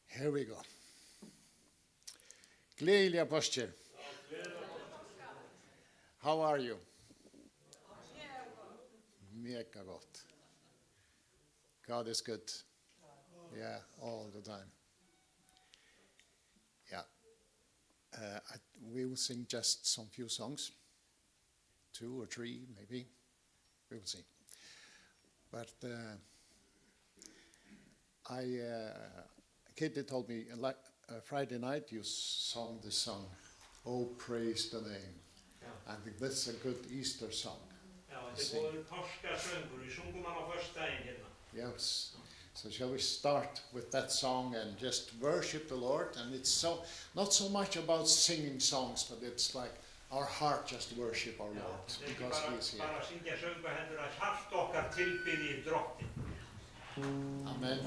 Here we go. Gledelig apostel. How are you? Mega godt. God is good. Yeah, all the time. Yeah. We will sing just some few songs. 2 or 3, maybe. We will see. But Kitty told me Friday night you sang the song, "Oh, praise the name." Yeah. I think that's a good Easter song. Ja, det går parska sjöngor, sjunger man av första dagen. Yes. So shall we start with that song and just worship the Lord? And it's not so much about singing songs, but it's like our heart just worship our Lord because He is here. Bara syngja sjöngor heldur að hjart okkar tilbiði drottin. Amen.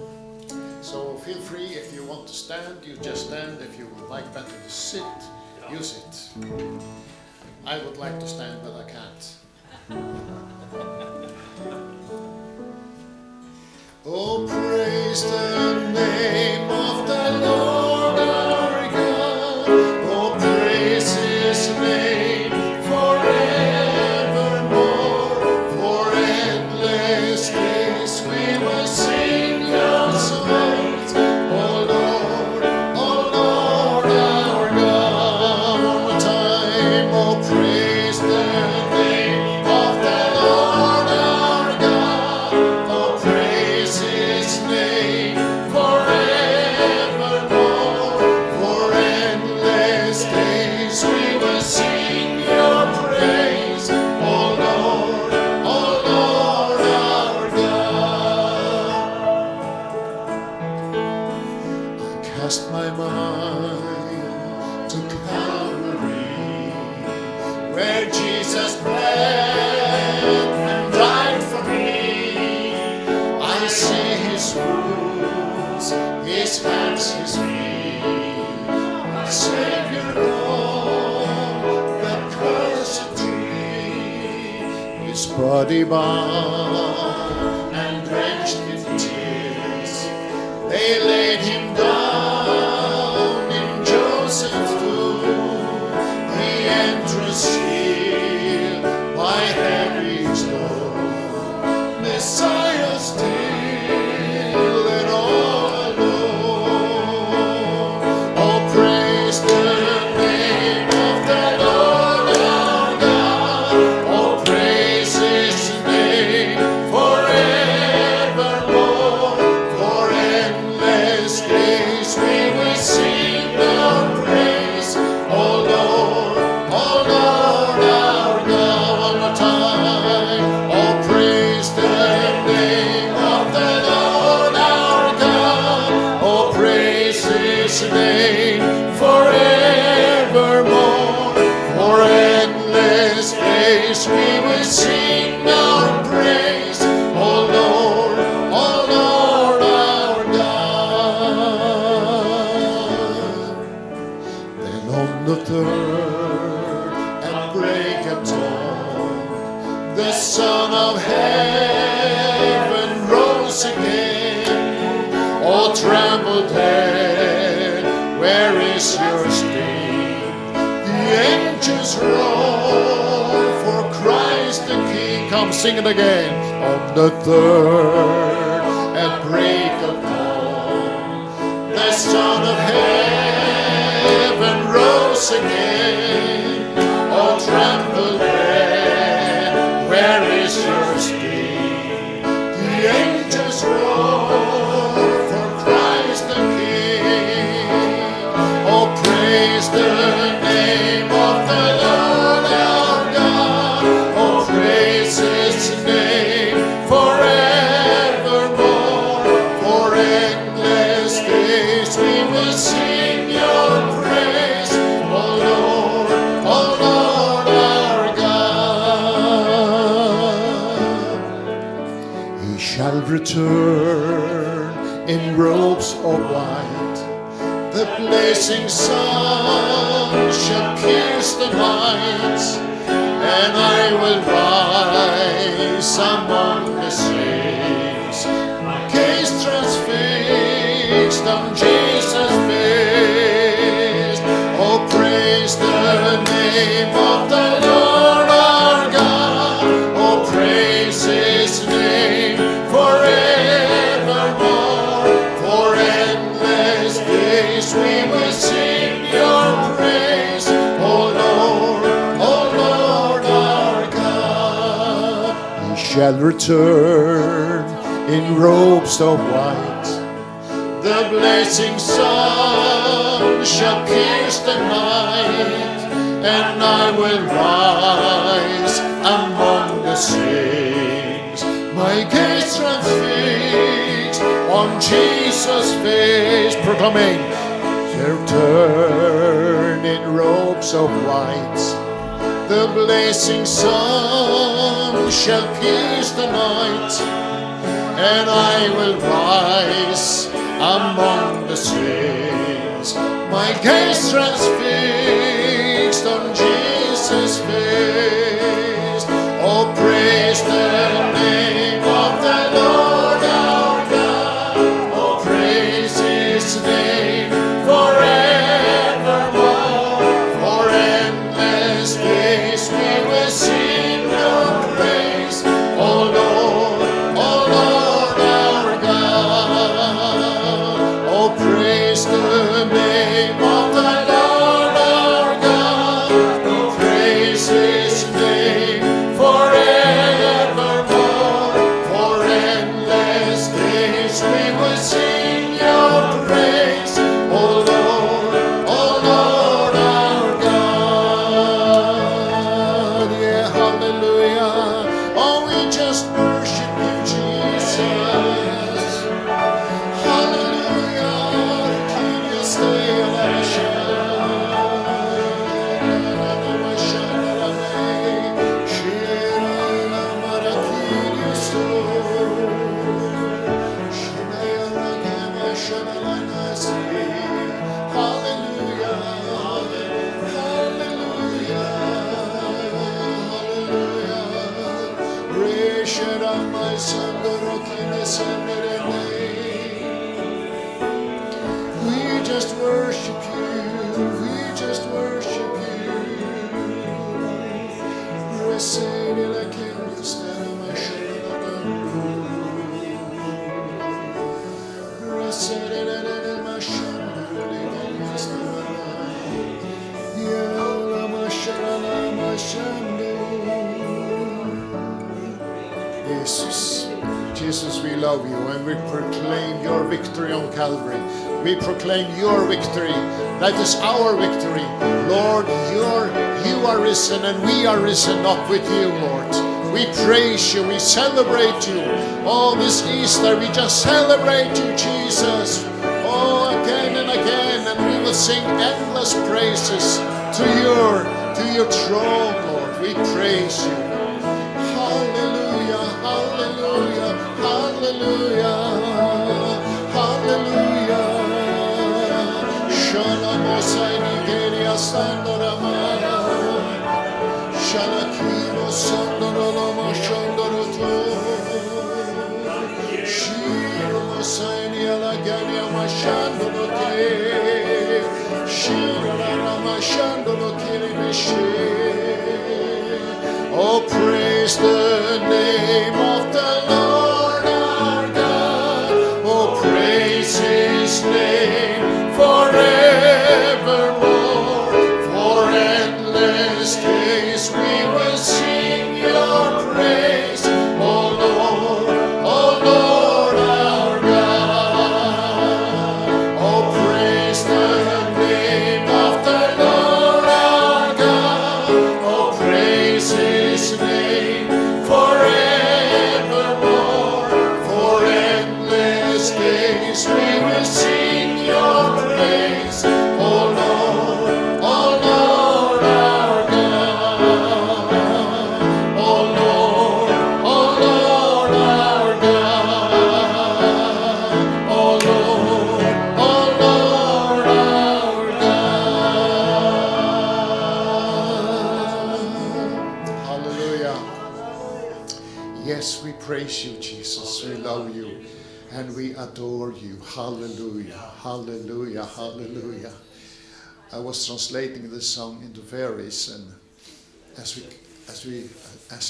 So feel free if you want to stand, you just stand. If you would like better to sit, you sit. I would like to stand, but I can't. Oh, praise the name of the Lord our God. Oh, praise His name forevermore. For endless days we will sing your songs. Oh Lord our God. One more time. Oh, praise the name of the Lord our God. Oh, praise His name forevermore. For endless days we will sing your praise. Oh Lord our God. I cast my mind to Calvary, where Jesus bled and died for me. I see His wounds, His hands, His feet. My Savior on the cursed tree, His body bound and drenched with tears. They laid Him down in Joseph's tomb, the entrance sealed by heavy stone. Messiah still and all alone. Oh, praise the name of the Lord our God. Oh, praise His name forevermore. For endless days we will sing your praise. Oh Lord our God. One more time. Oh, praise the name of the Lord our God. Oh, praise His name forevermore. For endless days we will sing your praise. Oh Lord our God. Then on the third at break of dawn, the Son of Heaven rose again. Oh, trembled head, where is your sting? The angels roll for Christ the King. Come sing it again. On the third at break of dawn, the Son of Heaven rose again. Oh, trembled head, where is your sting? The angels roar for Christ the King. Oh, praise the name of the Lord our God. Oh, praise His name forevermore. For endless days we will sing your praise. Oh Lord our God. shall return in robes of white. The blazing sun shall pierce the night, and I will rise among the saints. My gaze transfixed on Jesus' face. Oh, praise the name of the Lord our God. Oh, praise His name forevermore. For endless days we will sing your praise. Oh Lord our God. He shall return in robes of white. The blazing sun shall pierce the night, and I will rise among the saints. My gaze transfixed on Jesus' face, proclaiming, return in robes of white. The blazing sun shall pierce the night, and I will rise among the saints. My gaze transfixed on Jesus' face. Oh, praise the name of the Lord our God. Oh, praise His name forevermore. For endless days we will sing your praise. Oh Lord our God. Oh, praise the name of the Lord our God. Oh, praise His name forevermore. For endless days we will sing your praise. Oh Lord our God. Yeah, hallelujah. Oh, we just worship you, Jesus. Hallelujah. Can you stay on our We just worship you, we just worship you. Resedi la kenya stella mashallah. Resedi la mashallah. Ya la mashallah mashallah. Jesus, we love you, and we proclaim your victory on Calvary. We proclaim your victory. That is our victory. Lord, you are risen, and we are risen up with you, Lord. We praise you. We celebrate you. Oh, this Easter, we just celebrate you, Jesus. Oh, again and again, and we will sing endless praises to your throne, Lord. We praise you. Hallelujah, hallelujah, hallelujah, hallelujah. Shalamosai Nigeria Sandoramaya, Shalakimo Sandorama Shandoroto, Shiromosai Nialagania Mashandoroke, Shirama Shandoroke Mishe. Oh, praise the name of the Lord our God. Oh, praise His name forevermore. For Yes, we praise you, Jesus. We love you and we adore you. Hallelujah, hallelujah, hallelujah. I was translating this song into Varies, and as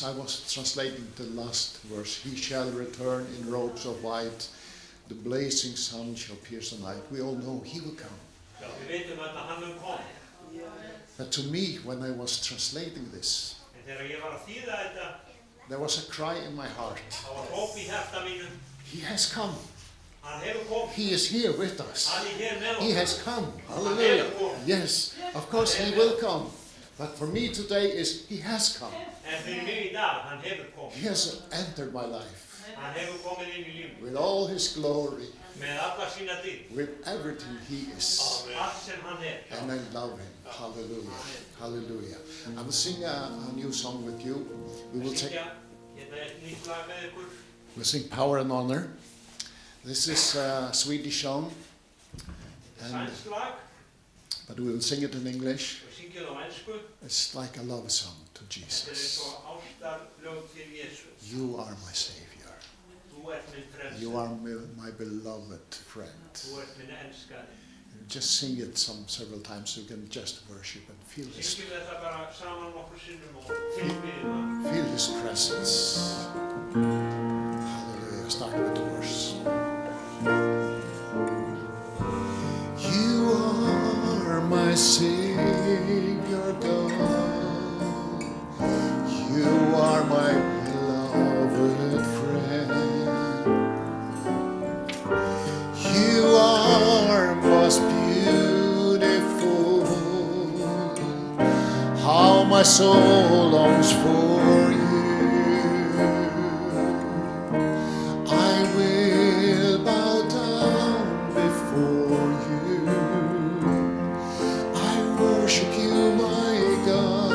I was translating the last verse, he shall return in robes of white, the blazing sun shall pierce the night. We all know he will come. Ja, vi vet ju att han mun kom. But to me, when I was translating this, En þegar ég var að þýða þetta, there was a cry in my heart. það var hróp í hjarta mínu. He has come. Hann hefur komið. He is here with us. Hann hér með He okkur. has come. Hallelujah. Yes, of course he will come. But for me today is he has come. En fyrir mig í dag, hann hefur komið. He has entered my life Hann hefur komið inn í lífið. with all his glory, Með alla sína dýr. with everything he is. Allt sem hann And I love him. Hallelujah. Hallelujah. I'm going to sing a new song with you. We will take, Syngja, hérna er nýtt lag með ykkur. we'll sing Power and Honor. This is a Swedish song, Sænsk lag. but we will sing it in English. Við syngjum á ensku. It's like a love song to Þetta er eins Jesus. og ástarlög til Jesús. You are my Savior. Þú ert minn frelsi. You are my beloved friend. Þú ert minn elskari. Just sing it several times so you can just worship and feel Syngjum þetta bara saman nokkur sinnum og tilbyðum hann. feel his presence. Hallelujah. Start with the verse. You are my Savior God. You are my beloved friend. You are most beautiful. How my soul longs for you. I will bow down before you. I worship you, my God.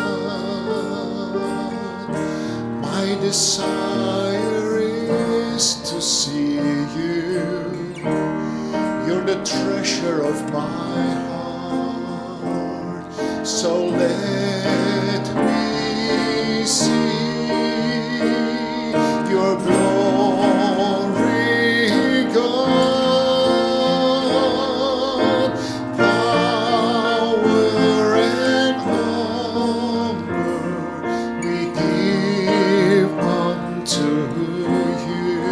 My desire is to see you. You're the treasure of my heart. So let me see your glory, God. Power and honor we give unto you.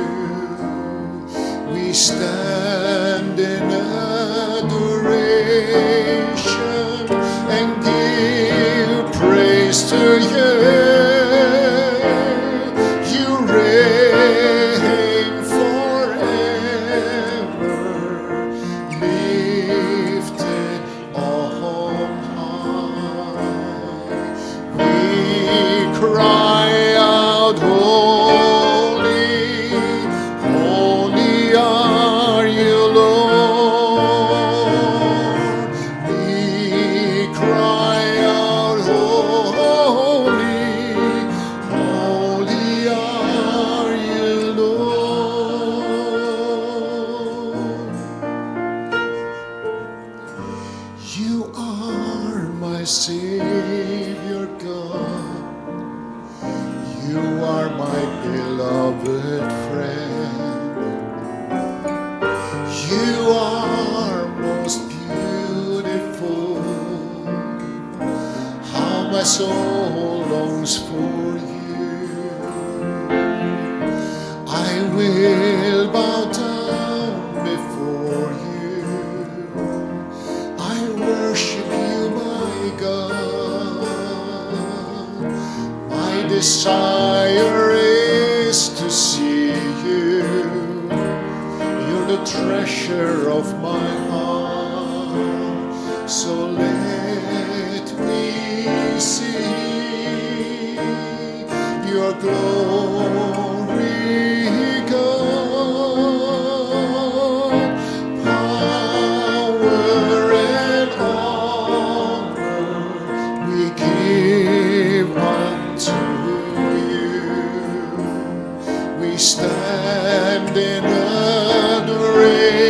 We stand in adoration and give praise to you. You reign forever, lifted on high. We cry out, holy, holy are you, Lord. We cry out, holy, holy are you, Lord. You are my Savior God. You are my beloved friend. You are most beautiful. How my soul longs for you. I will bow down before you. I worship you, my God. My desire is to see you. You're the treasure of my heart. So let me see your glory, God. Power and honor we give unto you. We stand in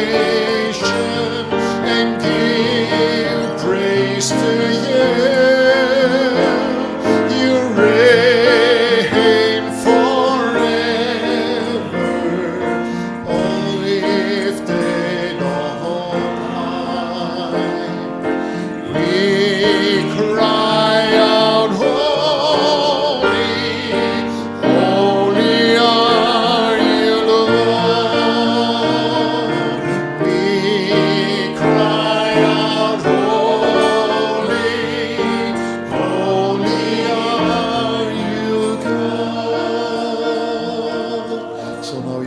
adoration and give praise to you. You reign forever.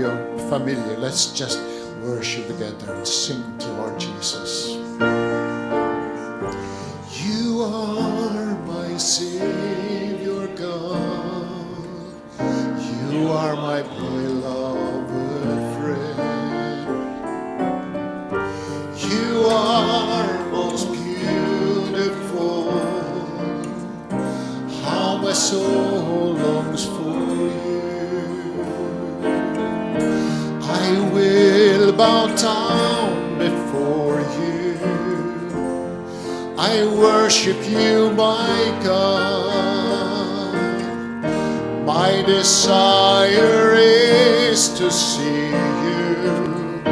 your familiar. Let's just worship together and sing to our Jesus. You are my Savior God. You are my beloved friend. You are most beautiful. How my soul longs for you. I will bow down before you. I worship you, my God. My desire is to see you.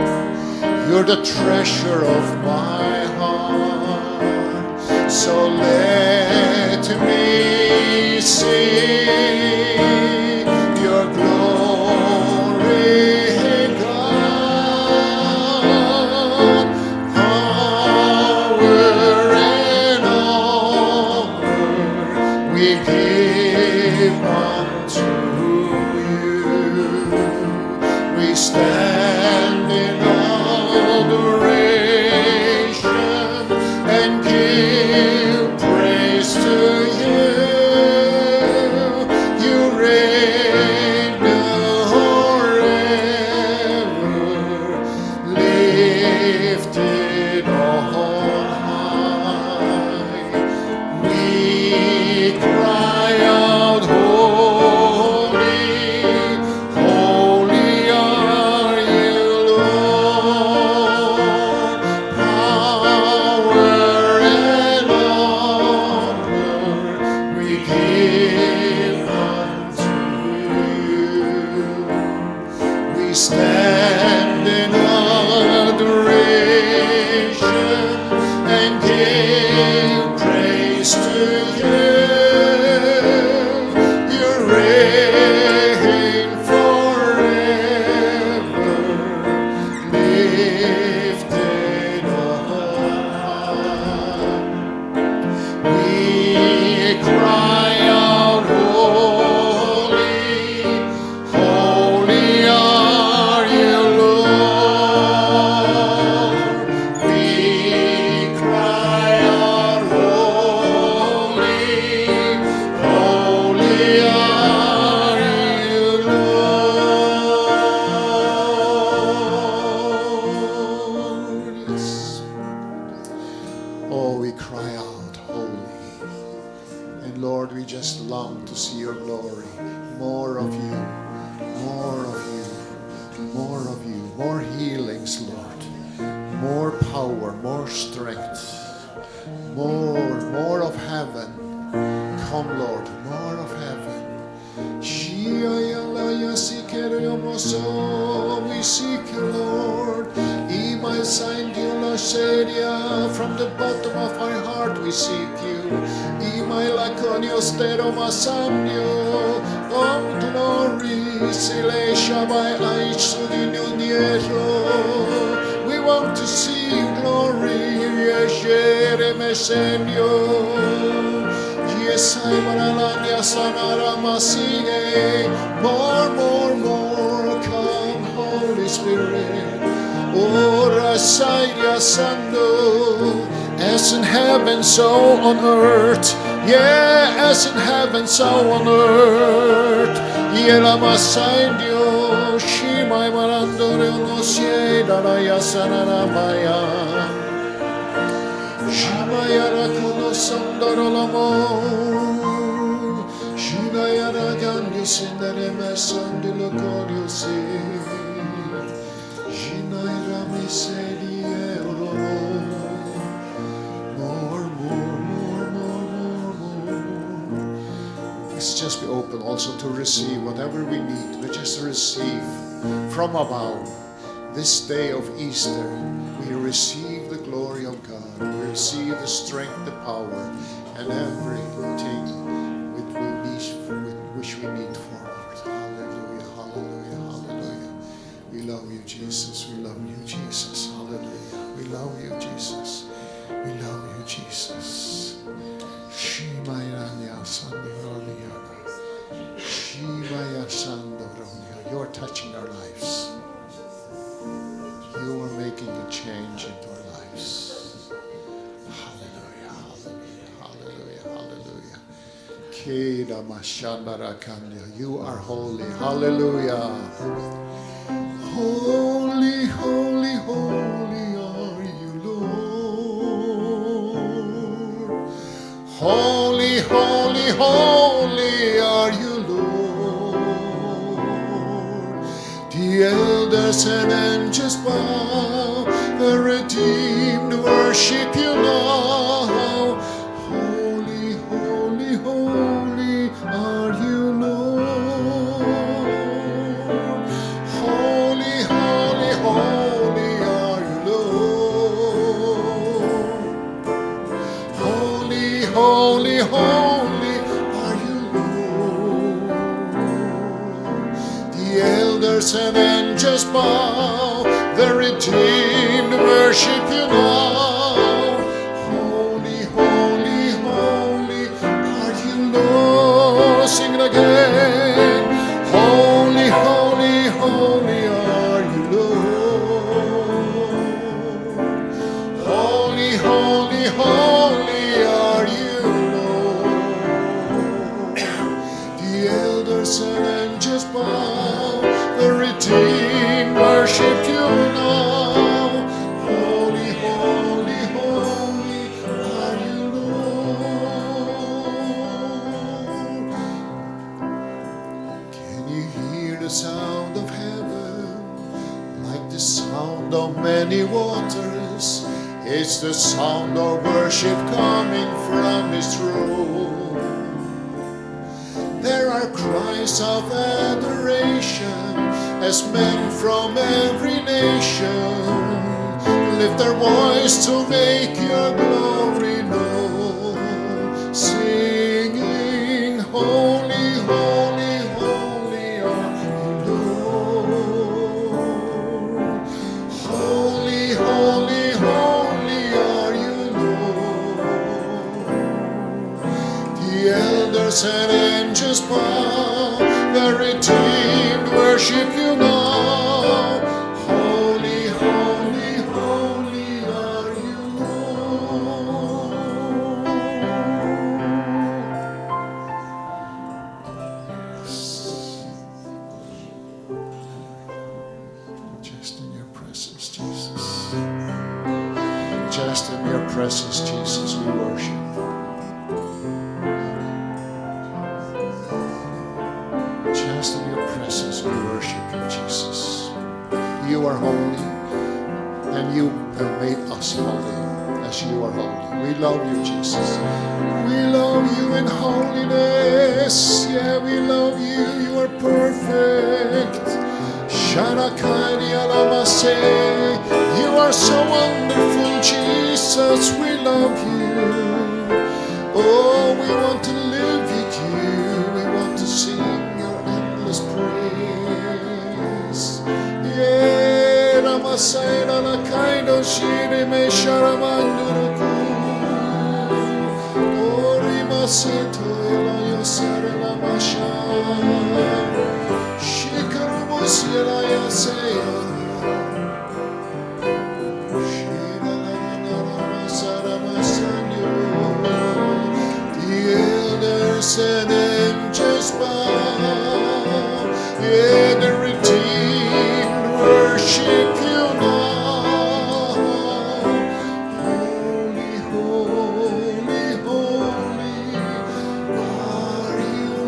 You're the treasure of my heart. So let me see your glory, God. Power and honor we give unto you. We stand in adoration and give praise to you. You reign forever, lifted on high. We cry out, holy, holy are you, Lord. Power and honor we give unto you. We stand in adoration and give praise to you. You reign forever, lifted on high. We cry out, holy, holy are you, Lord. We cry out, holy, holy are you, Lord. Yes. Oh, we cry out, holy. And Lord, we just long to see your glory. More of you, more of you, more of you, more healings, Lord. More power, more strength. More of heaven. Come, Lord, more of heaven. We seek you, Lord. From the bottom of our heart we seek you. Oh glory, we want to see you, glory. More, come, Holy Spirit. Ora Saia Sando, as in heaven, so on earth. Yeah, as in heaven, so on earth. Yela Masaindio, Shimai Marandore no Sieda Yasanana Maya. Shimayara Kuno Sandoro Lamo. Shimayara Gandhi Sindare Mesandilo Kodio Si. Let's just be open also to receive whatever we need. We just receive from above. This day of Easter, we receive the glory of God. We receive the strength, the power, and everything which we need for Lord. Hallelujah, hallelujah, hallelujah. We love you, Jesus. We love you, Jesus. Hallelujah. We love you, Jesus. We love you, Jesus. You're touching our lives. speaking a change into our lives. Hallelujah, hallelujah, hallelujah, hallelujah. Keda mashandara kanya. You are holy. Hallelujah. Holy, holy, holy are you, Lord. Holy, holy, holy are you, Lord. The elders and angels bow, the redeemed worship you now. Holy, holy, holy are you, Lord. Holy, holy, holy are you, Lord. Holy, holy, holy are you, Lord. The elders and angels bow, the redeemed worship you now. Holy, holy, holy are you, Lord. Sing it again. Holy, holy, holy are you, Lord. Holy, holy, holy are you, Lord. The elders and angels bow, the redeemed worship you now. Holy, holy, holy are you, Lord. Can you hear the sound of heaven, like the sound of many waters? It's the sound of worship coming from His throne. There are cries of adoration as men from every nation lift their voice to make your glory known, singing, holy, holy, holy are you, Lord. Holy, holy, holy are you, Lord. The elders and angels bow, the redeemed worship you now. Holy, holy, holy are you, Lord. Just in your presence, Jesus. Just in your presence, Jesus, we worship. Just in your presence, we worship you, Jesus. You are holy, and you have made us holy as you are holy. We love you, Jesus. We love you in holiness. Yeah, we love you. You are perfect. Sharakani alamase. You are so wonderful, Jesus. We love you. Oh, we want to live with you. We want to sing your endless praise. Yeah, Ramasayana la kaido shire me sharamanduruku. Oh, rimaseto ela yosare la masha. Shikarumus yela yaseya. The elders and angels bow, yeah, the redeemed worship you now. Holy, holy, holy are you,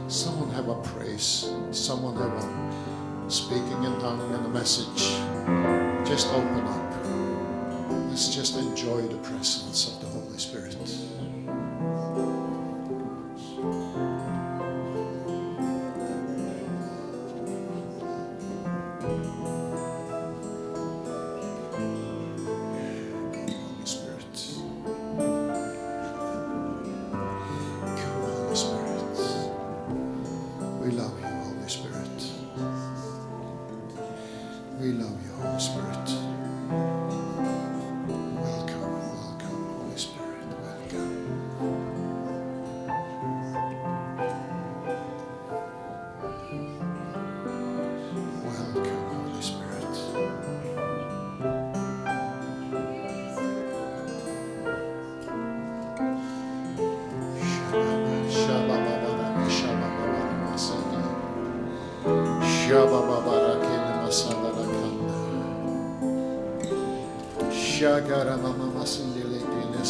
Someone have a praise. Someone have a speaking in tongue and a message. Just open up. Let's just enjoy the presence of the Holy Spirit. We love you, Holy Spirit. Welcome, welcome, Holy Spirit. Welcome. Welcome, Holy Spirit. Shagara mama masindele dile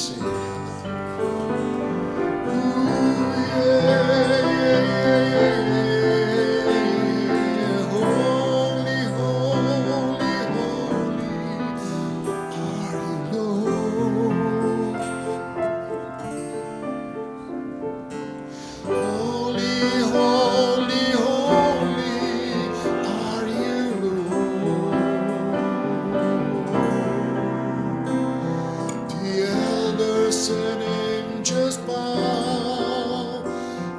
Holy, holy, holy are you, Lord. Holy, holy, holy are you, Lord. The elders and angels bow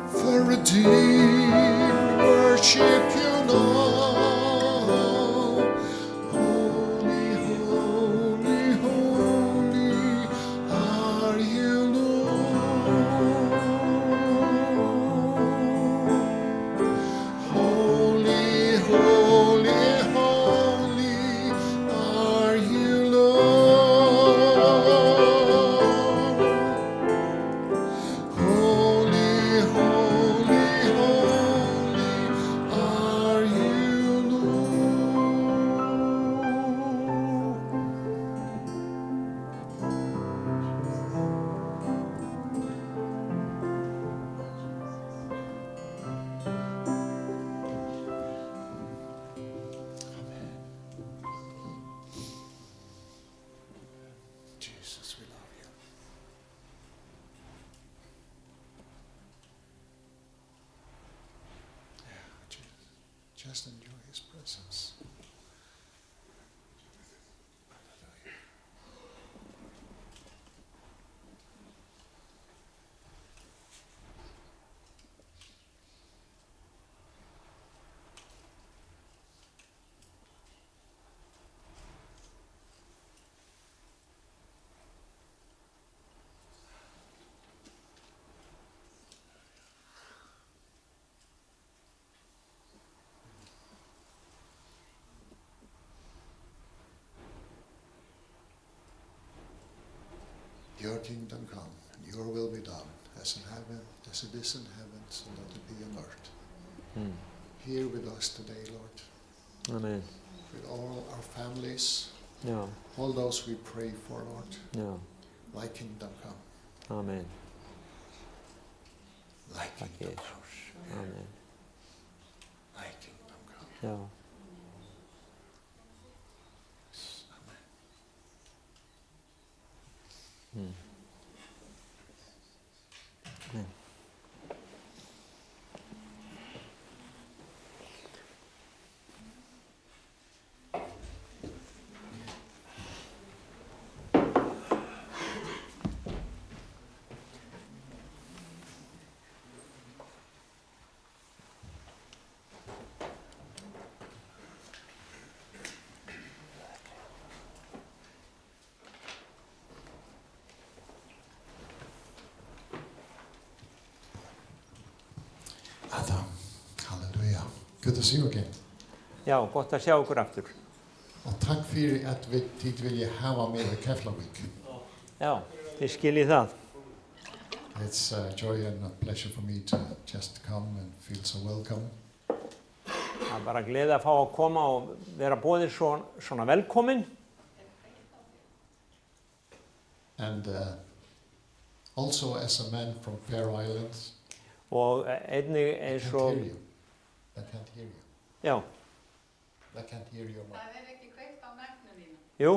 for a deep worship you know. Holy, holy, holy are you, Lord. Holy, holy, holy are you, Lord. Holy, holy, holy are you, Jesus, we love you. Yeah, Jesus. Just enjoy his presence. Hallelujah. Your kingdom come, and your will be done, as in heaven, as it is in heaven, so let it be on earth. Here with us today, Lord, Amen. with all our families, Ja, all those we pray for, Lord. ja. Thy kingdom come, Amen. thy Tack kingdom Jesus. come, Amen. thy kingdom come. Ja. Amen. Mm. Amen. Adam, hallelujah. Good to see you again. Já, gott að sjá ykkur aftur. Og takk fyrir at þið vilja hafa mig í Keflavík. Já, þið skiljið það. It's a joy and a pleasure for me to just come and feel so welcome. Það er bara gleði að fá að koma og vera boðið svona velkomin. And also as a man from Faroe Islands, Og einnig I eins can't og, hear you. I can't hear you. já, I can't hear you. Það ekki kveikt á mæknu mínu. jú,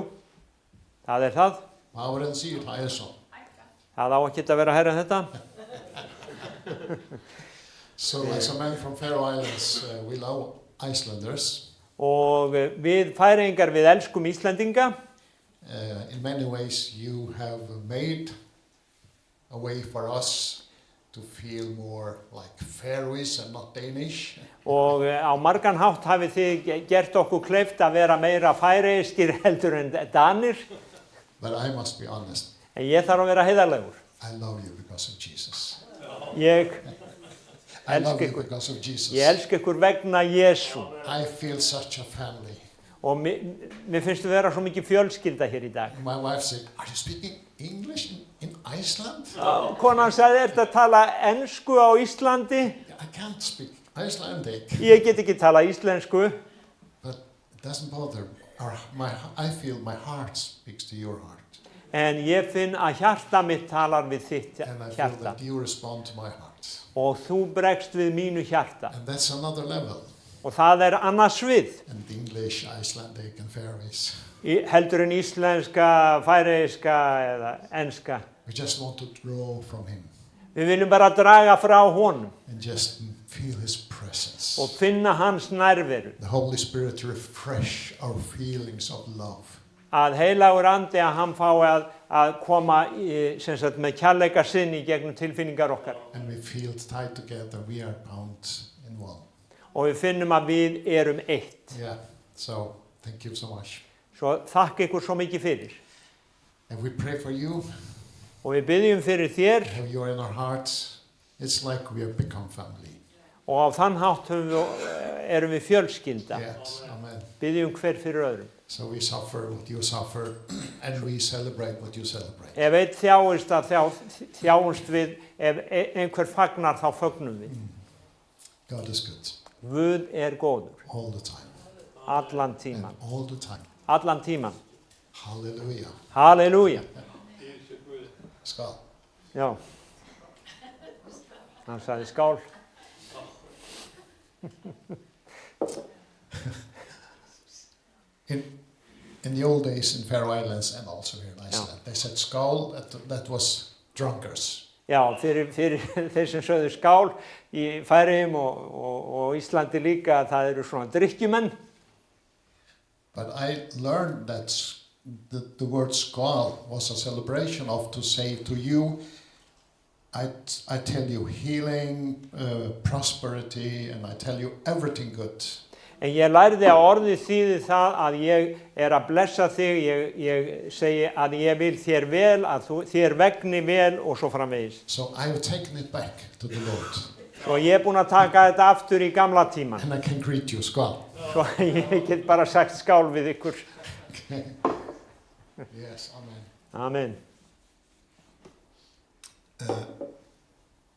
það er það. Maðurinn síður það er svo. Hækka. Það á ekki að vera hærra en þetta. So as a man from Faroe Islands, we love Icelanders. Og við Færeyingar, við elskum Íslendinga. In many ways you have made a way for us to feel more like Faroese and not Danish. Og á margan hátt hafið þið gert okkur kleift að vera meira færeyskir heldur en danir. But I must be honest, En ég þarf að vera heiðarlegur. I love you because of Jesus. Ég I love elska you ykkur. because of Jesus. Ég elska ykkur vegna Jesú. I feel such a family. Og mér finnst við vera svo mikið fjölskylda hér í dag. My wife said, are you speaking English in Iceland? Konan sagði, ertu að tala ensku á Íslandi? I can't speak Icelandic. Ég get ekki tala íslensku. But it doesn't bother. I feel my heart speaks to your heart. En ég finn að hjarta mitt talar við þitt And I feel hjarta. that you respond to my heart. Og þú bregst við mínu hjarta. And that's another level. Og það annað svið. And English, Icelandic and Faroese. Heldur en íslenska, færeyska eða enska. We just want to draw from him Við viljum bara draga frá honum and just feel his presence. og finna hans nærveru. The Holy Spirit to refresh our feelings of love. Að heilagur andi að hann fái að koma sem sagt, með kærleika sinn í gegnum tilfinningar okkar. And we feel tied together. We are bound in one. Og við finnum að við erum eitt. Yeah. So thank you so much. Svo þakka ykkur svo mikið fyrir. And we pray for you. Og við byggjum fyrir þér Have you in our hearts. It's like we have become family. og á þann hátt erum við fjölskylda. Yes. Amen. Byggjum hver fyrir öðrum. So we suffer what you suffer and we celebrate what you celebrate. Ef einn þjáist þjáumst við, ef einhver fagnar þá fögnum við. God is good Guð góður. all the time. Allan tíman. And all the time. Allan tíman. Hallelujah. Halleluja. Skál. Já. Hann sagði skál. In the old days in Faroe Islands and also here in Iceland, they said skál, that was drunkards. Já, fyrir þeir sem sögðu skál í Færeyjum og Íslandi líka, það eru svona drykkjumenn. But I learned that the word skál was a celebration of to say to you, I tell you healing, prosperity, and I tell you everything good. En ég lærði að orðið þýði það að ég að blessa þig, ég segi að ég vil þér vel, að þér vegni vel og svo framvegis. So I've taken it back to the Lord. Svo ég búinn að taka þetta aftur í gamla tíman. And I can greet you, skál. Svo ég get bara sagt skál við ykkur. Okay. Yes, amen. Amen.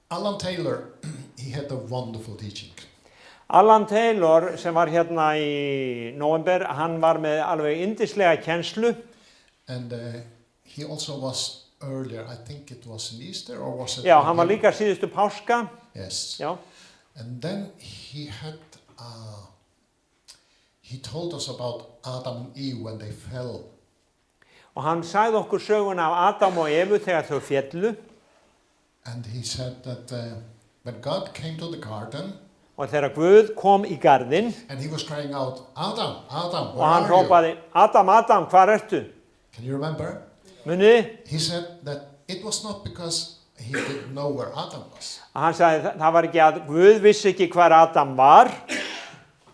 Alan Taylor, he had a wonderful teaching. Alan Taylor sem var hérna í nóvember, hann var með alveg yndislega kennslu. And he also was earlier, I think it was in Easter or was it? Já, hann var líka síðustu páska. Yes. Já. And then he had, he told us about Adam and Eve when they fell. Og hann sagði okkur söguna af Adam og Evu þegar þau féllu. And he said that when God came to the garden, Og þegar Guð kom í garðinn and he was crying out, Adam, Adam, og where hann are you? hrópaði, Adam, Adam, hvar ertu? Can you remember? Munið? He said that it was not because he didn't know where Adam was, Hann sagði, það var ekki að Guð vissi ekki hvar Adam var,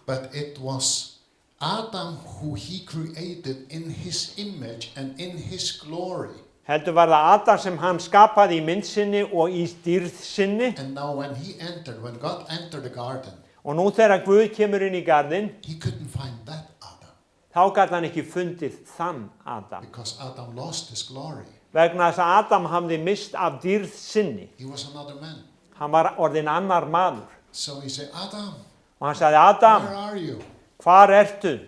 but it was Adam who he created in his image and in his glory. heldur var það Adam sem hann skapaði í mynd sinni og í dýrð sinni. And now when God entered the garden, Og nú þegar Guð kemur inn í garðinn, he couldn't find that Adam þá gat hann ekki fundið þann Adam. because Adam lost his glory. Vegna þess að Adam hafði mist af dýrð sinni. He was another man. Hann var orðinn annar maður. So he said, Adam, Og hann sagði, Adam, where are you? hvar ertu?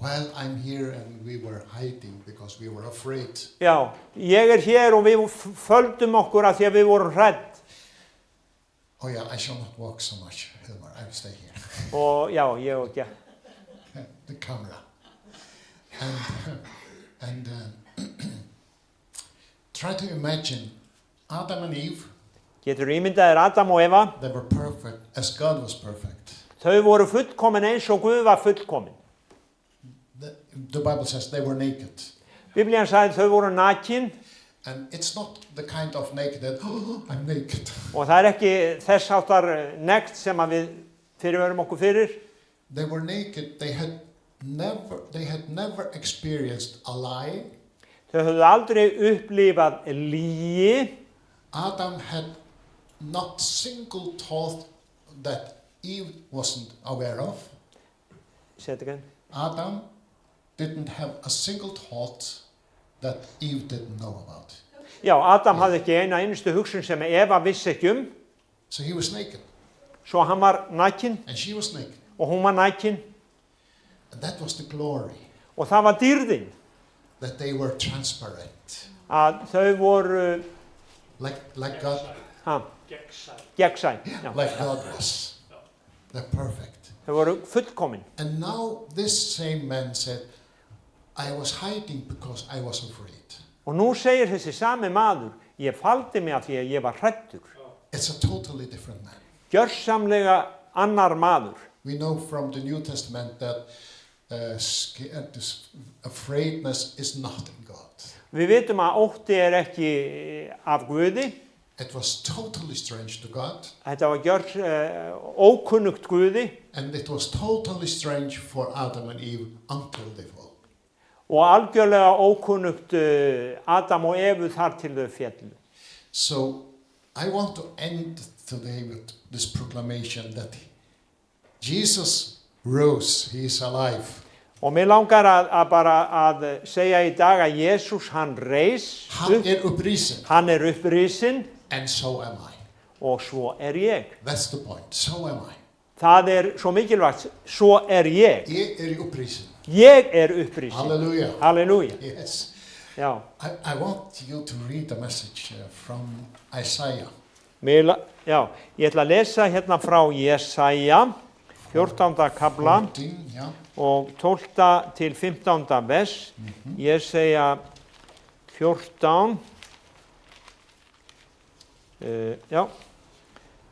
Well, I'm here and we were hiding because we were afraid. Já, ég hér og við földum okkur af því að við vorum hrædd. Oh yeah, I shall not walk so much, Hilmar. I will stay here. Og já, ég og ekki. The camera. And try to imagine Adam and Eve, Getur ímyndaðir Adam og Eva? they were perfect as God was perfect. Þau voru fullkomin eins og Guð var fullkomin. The Bible says they were naked. Biblían sagði þau voru nakin And it's not the kind of naked that, oh, I'm naked. Og það ekki þess áttar nekt sem að við fyrirverum okkur fyrir. They were naked. They had never experienced a lie. Þau höfðu aldrei upplifað lygi. Adam had not single thought that Eve wasn't aware of. Say it again. Adam didn't have a single thought that Eve didn't know about. Já, Adam hafði ekki eina einustu hugsun sem Eva vissi ekki So he was naked, Svo hann var nakinn and she was naked. og hún var nakinn And that was the glory, og það var dýrðin that they were transparent. að þau voru Like God, gegnsæ. Já, like God was. They're perfect. þau voru fullkomin. And now this same man said, I was hiding because I was afraid. Og nú segir þessi sami maður, ég faldi mig af því að ég var hræddur. It's a totally different man. Gjörsamlega annar maður. We know from the New Testament that this afraidness is not in God. Við vitum að ótti ekki af Guði. It was totally strange to God. Þetta var ókunnugt Guði. And it was totally strange for Adam and Eve until they fall. Og algjörlega ókunnugt Adam og Evu þar til þau féllu. So I want to end today with this proclamation that Jesus rose, he is alive. Og mér langar að segja í dag að Jesús hann reis Hann upprisen. Hann upprisinn. And so am I. Og svo ég. That's the point. So am I. Það svo mikilvægt, svo ég. Ég upprisen. Ég upprisinn. Hallelujah. Hallelujah. Yes. Já. I want you to read a message from Isaiah. Já, ég ætla að lesa hérna frá Jesaja, 14. kapla 14, yeah. og 12. til 15. vers. Jesaja 14,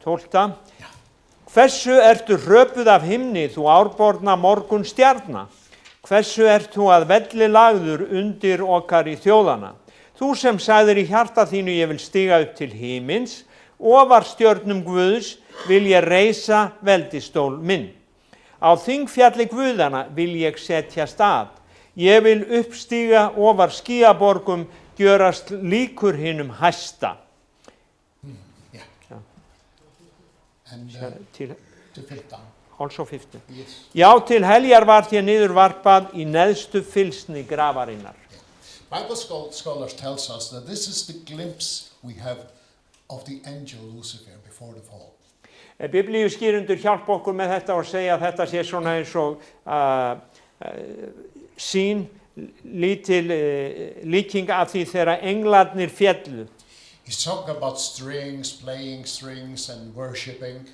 12. Hversu ertu hröpuð af himni, þú árborna morgun stjarna? Hversu ert þú að velli lagður undir okkar í þjóðana? Þú sem sagðir í hjarta þínu ég vil stiga upp til himins, ofar stjörnum Guðs vil ég reisa veldistól minn. Á þingfjalli Guðana vil ég setjast að. Ég vil uppstíga ofar skýjaborgum, gjörast líkur hinum hæsta. And Til to 15. Also 50. Yes. Já, til heljar var þér niður varpað í neðstu fylsni grafarinnar. Bible scholars tells us that this is the glimpse we have of the angel Lucifer before the fall. Biblíuskýrendur hjálpa okkur með þetta og segja að þetta sé svona eins og sín lítil líking af því þegar englarnir féllu. He's talking about strings, playing strings and worshiping.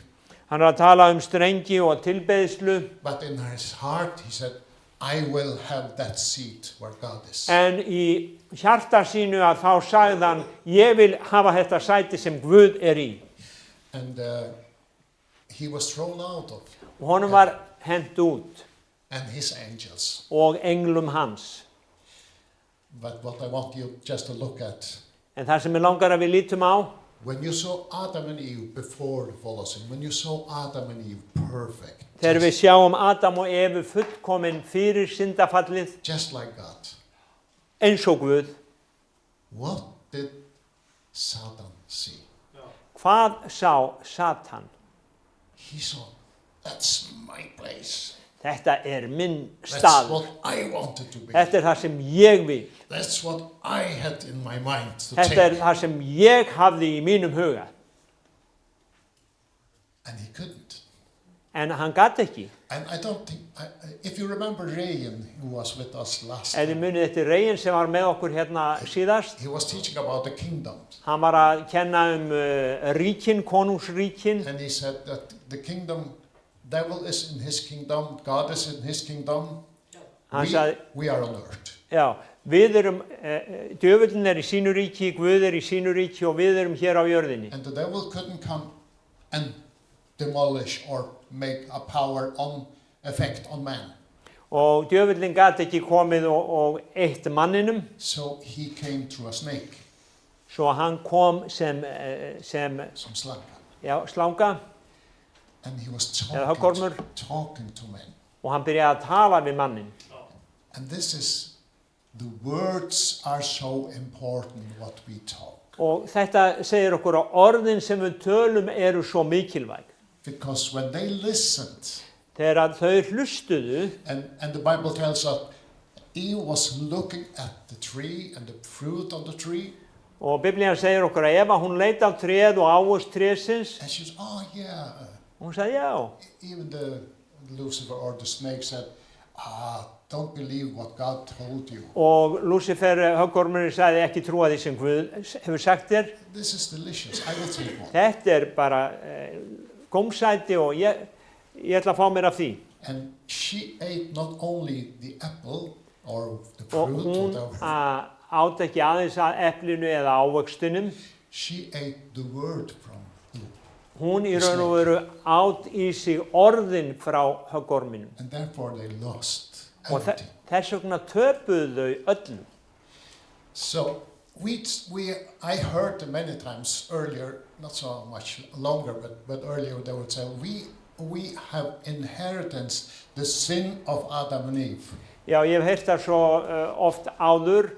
Hann að tala strengi og tilbeiðslu. But in his heart he said, I will have that seat where God is. En í hjarta sínu að þá sagði hann, ég vil hafa þetta sæti sem Guð í. And he was thrown out of. Og honum var hent út. And his angels. Og englum hans. But what I want you just to look at. En það sem langar að við lítum á. When you saw Adam and Eve before the fall of sin, when you saw Adam and Eve perfect. Þegar við sjáum Adam og Evu fullkomin fyrir syndafallið. Just like God. Eins og Guð. What did Satan see? Hvað sá Satan? He saw, that's my place. Þetta minn That's staður. what I wanted to be. Þetta það sem ég vil. That's what I had in my mind to Þetta take. það sem ég hafði í mínum huga. And he couldn't. En hann gat ekki. And I don't think, if you remember Rayan, who was with us last Ef þið time, munið eftir Reyin sem var með okkur hérna síðast. he was teaching about the kingdom. Hann var að kenna ríkin, konungsríkin. And he said that the kingdom, devil is in his kingdom, God is in his kingdom. Hann sagði, We are on earth. já, við djöfullin í sínu ríki, Guð í sínu ríki og við hér á jörðinni. And the devil couldn't come and demolish or make a power on effect on man. Og djöfullin gat ekki komið og eitt manninum. So he came through a snake. Svo hann kom sem Some slanga. já, slanga And he was Eða höggormur. talking to men. og hann byrjaði að tala við mannin. And this is, the words are so important what we talk. Og þetta segir okkur að orðin sem við tölum eru svo mikilvæg. Because when they listened, Þegar þau hlustuðu, and the Bible tells us, Eve was looking at the tree and the fruit of the tree, og Biblían segir okkur að Eva hún leit á tréð og ávöxt trésins, and she said, oh yeah, og hún sagði já. even the Lucifer or the snake said, don't believe what God told you. Og Lúcifer, höggormurinn, sagði ekki trúa því sem Guð hefur sagt þér. This is delicious, I will take one. Þetta bara gómsæti og ég ætla að fá mér af því. And she ate not only the apple or the Og fruit, hún whatever, át ekki aðeins að eplinu eða ávöxtunum. she ate the word from the, Hún í raun og veru át í sig orðin frá höggorminum. and therefore they lost Og everything. þess vegna töpuðu þau öllum. So I heard them many times earlier, not so much longer, but earlier they would say, we have inheritance, the sin of Adam and Eve. Já, ég hef heyrt það svo oft áður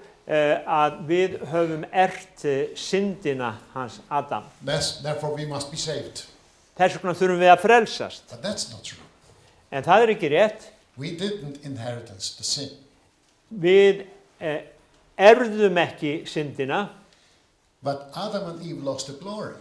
að við höfum syndina hans Adam. Therefore we must be saved. Þess vegna þurfum við að frelsast. But that's not true. En það ekki rétt. We didn't inheritance the sin. Við erfðum ekki syndina. But Adam and Eve lost the glory.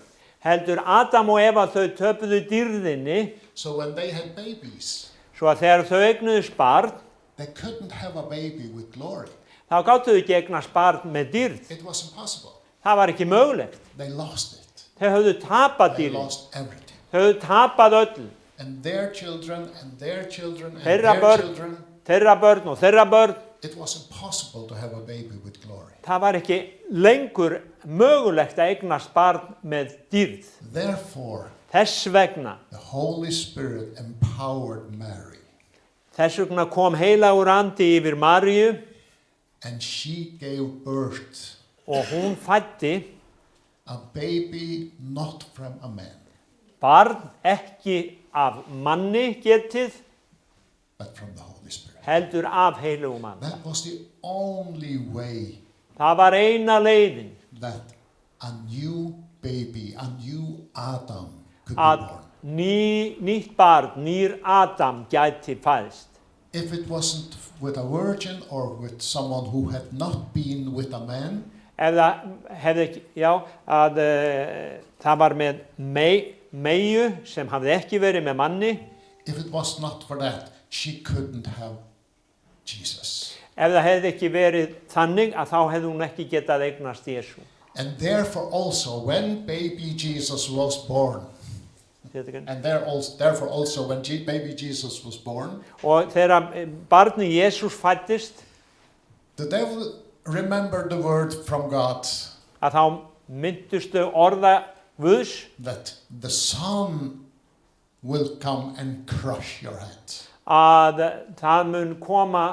Heldur Adam og Eva þau töpuðu dýrðinni. So when they had babies, Svo að þegar þau eignuðust barn, they couldn't have a baby with glory. þá gátu þau ekki eignast barn með dýrð. It was impossible. Það var ekki mögulegt. They lost it. Þau höfðu tapað They dýrðin. lost everything. Þau höfðu tapað öllu. And their children and their children and Þeirra their börn. children, Þeirra börn og þeirra börn. it was impossible to have a baby with glory. Það var ekki lengur mögulegt að eignast barn með dýrð. Therefore, Þess vegna, the Holy Spirit empowered Mary, þess vegna kom heilagur andi yfir Maríu and she gave birth og hún fæddi a baby not from a man, barn ekki af manni getið, but from the Holy Spirit. heldur af heilugum anda. That was the only way Það var eina leiðin that a new baby, a new Adam could be að born. nýtt barn, nýr Adam gæti fæðst. If it wasn't with a virgin or with someone who had not been with a man, Ef það hefði ekki, já, að það var með meyju sem hafði ekki verið með manni. if it was not for that, she couldn't have Jesus. Ef það hefði ekki verið þannig að þá hefði hún ekki getað eignast Jesú. And therefore also, when baby Jesus was born, and therefore also when baby Jesus was born, Og þegar barni Jesús fæddist, the devil remembered the word from God að þá myndustu orða Guðs that the Son will come and crush your head. að það mun koma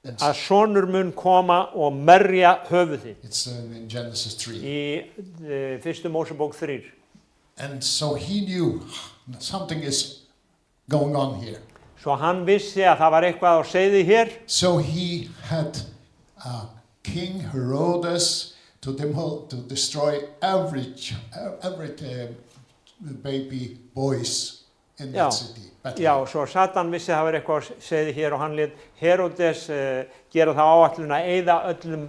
And að sonur mun koma og merja höfuð þitt it's in Genesis 3. í fyrstu Mósebók 3. And so he knew something is going on here. Svo hann vissi að það var eitthvað á seiði hér. So he had King Herodes to destroy every baby boys in that city. Já, svo Satan vissi að það var eitthvað á seiði hér og hann lét Herodes gera það áætlun að eyða öllum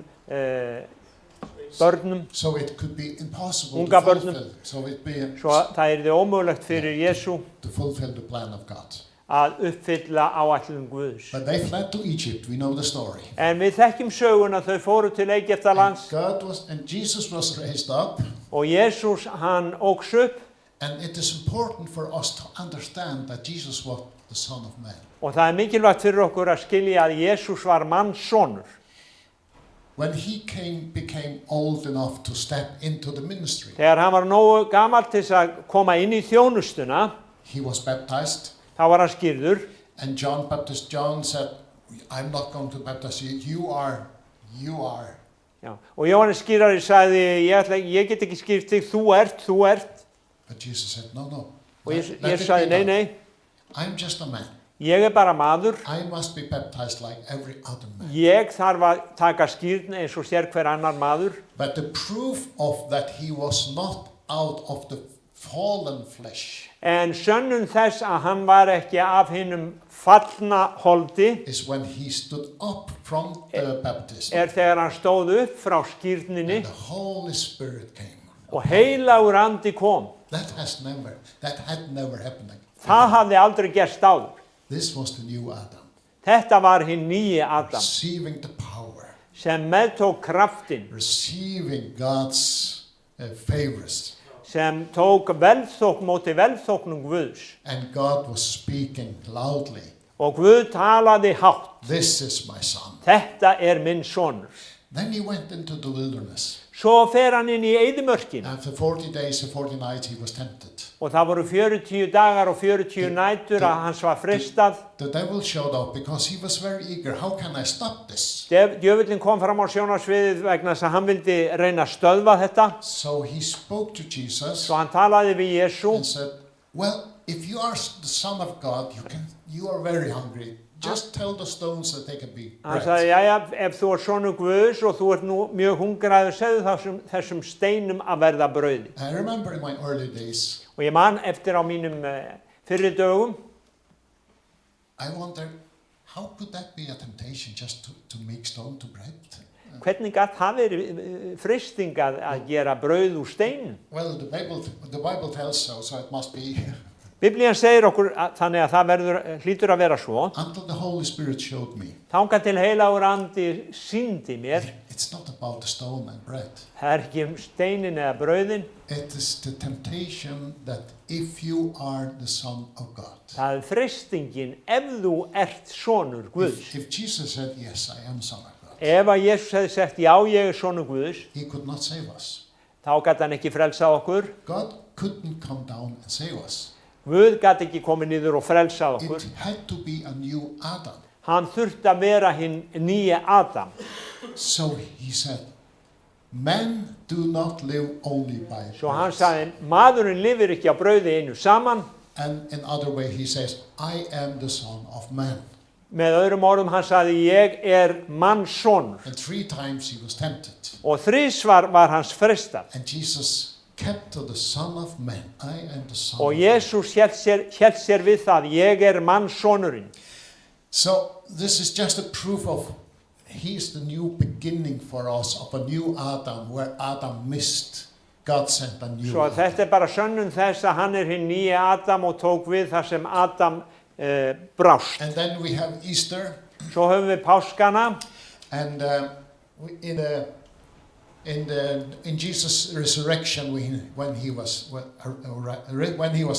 börnum. So it could be impossible Unga to börnum. fulfill. So it be Svo það yrði ómögulegt fyrir Jesú to fulfill the plan of God. að uppfylla áætlun Guðs. But they fled to Egypt. We know the story. En við þekkjum söguna, þau fóru til Egyptalands And Jesus was raised up. og Jesús hann óks upp And it is important for us to understand that Jesus was the Son of Man. og það mikilvægt fyrir okkur að skilja að Jesús var mannssonur. When he became old enough to step into the ministry, Þegar hann var nógu gamall til að koma inn í þjónustuna, he was baptized. þá var hann skírður And John said, I'm not going to baptize you. You are Já. Og Jóhannes skýrari sagði, ég get ekki skýrt þig, þú ert. But Jesus said, no. Og ég Let it sagði, be nei, done. I'm just a man. ég bara maður. I must be baptized like every other man. Ég þarf að taka skírn eins og sér hver annar maður. But the proof of that he was not out of the fallen flesh En sönnun þess að hann var ekki af hinum fallna holdi is when he stood up from the baptism þegar hann stóð upp frá skírninni and the Holy Spirit came. og heilagur andi kom. That had never happened again. Það hafði aldrei gerst áður. This was the new Adam, Þetta var hinn nýji Adam receiving the power, sem meðtók kraftinn, receiving God's favors. sem tók velþókn móti velþóknum Guðs. And God was speaking loudly. Og Guð talaði hátt. This is my son. Þetta minn sonur. Then he went into the wilderness. Svo fer hann inn í eyðimörkin. After 40 days and 40 nights he was tempted. Og það voru 40 dagar og 40 nætur að hans var frestað. The devil showed up because he was very eager. How can I stop this? Djöfullinn kom fram á sjónarsviðið vegna þess að hann vildi reyna að stöðva þetta. So he spoke to Jesus Svo hann talaði við Jesú. and said, well, if you are the son of God, you are very hungry. Just tell the stones that they can be Hann bread. sagði, jæja, ef þú sonur Guðs og þú nú mjög hungraður, segðu þessum steinum að verða brauði. I remember in my early days, Og ég man eftir á mínum fyrri dögum, I wondered, how could that be a temptation just to make stone to bread? hvernig gat það verið freisting að gera brauð úr steinum? Well, the Bible tells so it must be. Biblían segir okkur þannig að það hlýtur að vera svo. Until the Holy Spirit showed me. Þangað til heilagur andi sýndi mér. It's not about the stone and bread. Það ekki steinin eða brauðin. It is the temptation that if you are the son of God. Það freistingin ef þú ert sonur Guðs. If Jesus said, yes, I am son of God. Ef að Jesús hefði sagt, já, ég sonur Guðs, He could not save us. þá gat hann ekki frelsað okkur. God couldn't come down and save us. Guð gat ekki komið niður og frelsað okkur. It had to be a new Adam. Hann þurfti að vera hinn nýja Adam. So he said, men do not live only by Svo hann bread. sagði, maðurinn lifir ekki á brauði einu saman. And in other way he says, I am the son of man. Með öðrum orðum hann sagði, ég mannssonur. And 3 times he was tempted. Og þrisvar var hans frestað. And Jesus kept to the son of man. I am the son Og of man. Jesús hélt sér við það, ég mannssonurinn. So this is just a proof of he's the new beginning for us of a new Adam where Adam missed. God sent a new Svo Adam. þetta bara sönnun þess að hann hinn nýja Adam og tók við það sem Adam brást. And then we have Easter. Svo höfum við páskana. And in Jesus' resurrection, when he was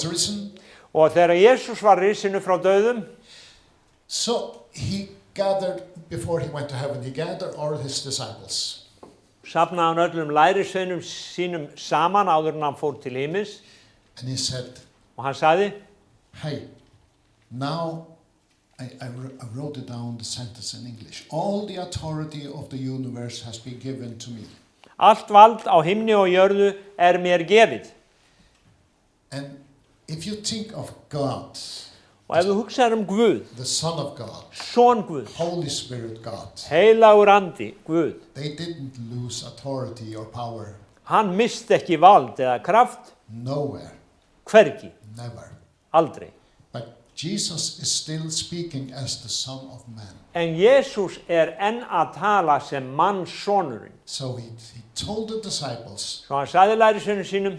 risen, Og þegar Jesús var risinu frá dauðum, so he gathered before he went to heaven. He gathered all his disciples, safnaði hann öllum lærisveinum sínum saman áður en hann fór til himins. and he said, Og hann sagði, "Hey, now I wrote it down the sentence in English. All the authority of the universe has been given to me." allt vald á himni og jörðu mér gefið. And if you think of God, Og ef þú hugsaðir Guð, the Son of God, son Guð, Holy Spirit God, heilagur andi, Guð, they didn't lose authority or power. hann misti ekki vald eða kraft, Nowhere. hvergi, Never. aldrei. But Jesus is still speaking as the Son of Man. En Jesús enn að tala sem mannssonurinn. So he told the disciples, Svo hann sagði lærisveinum sínum,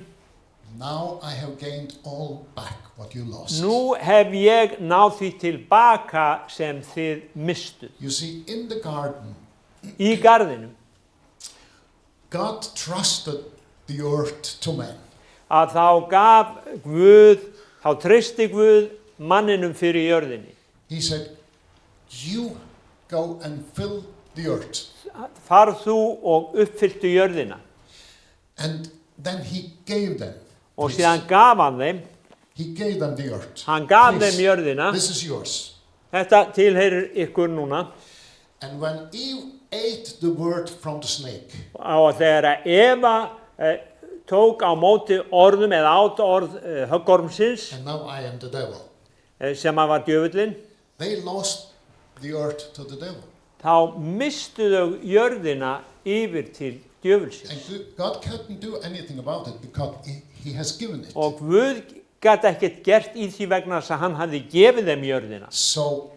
now I have gained all back what you lost. nú hef ég náð því tilbaka sem þið mistuð. You see, in the garden, Í garðinum, God trusted the earth to man. að þá gaf Guð, þá treysti Guð manninum fyrir jörðinni. He said, you go and fill the earth. Farð þú og uppfylltu jörðina. And then he gave them. Og Please. síðan gaf hann þeim, He gave them the earth. hann gaf Please, þeim jörðina. this is yours. Þetta tilheyrir ykkur núna. And when Eve ate the word from the snake. Og þegar Eva tók á móti orðum eða át orð höggormsins And now I am the devil. Sem að var djöfullinn, They lost the earth to the devil. þá mistu þau jörðina yfir til djöfulsins. And God couldn't do anything about it because he has given it. Og Guð gat ekkert gert í því vegna þess að hann hafði gefið þeim jörðina. So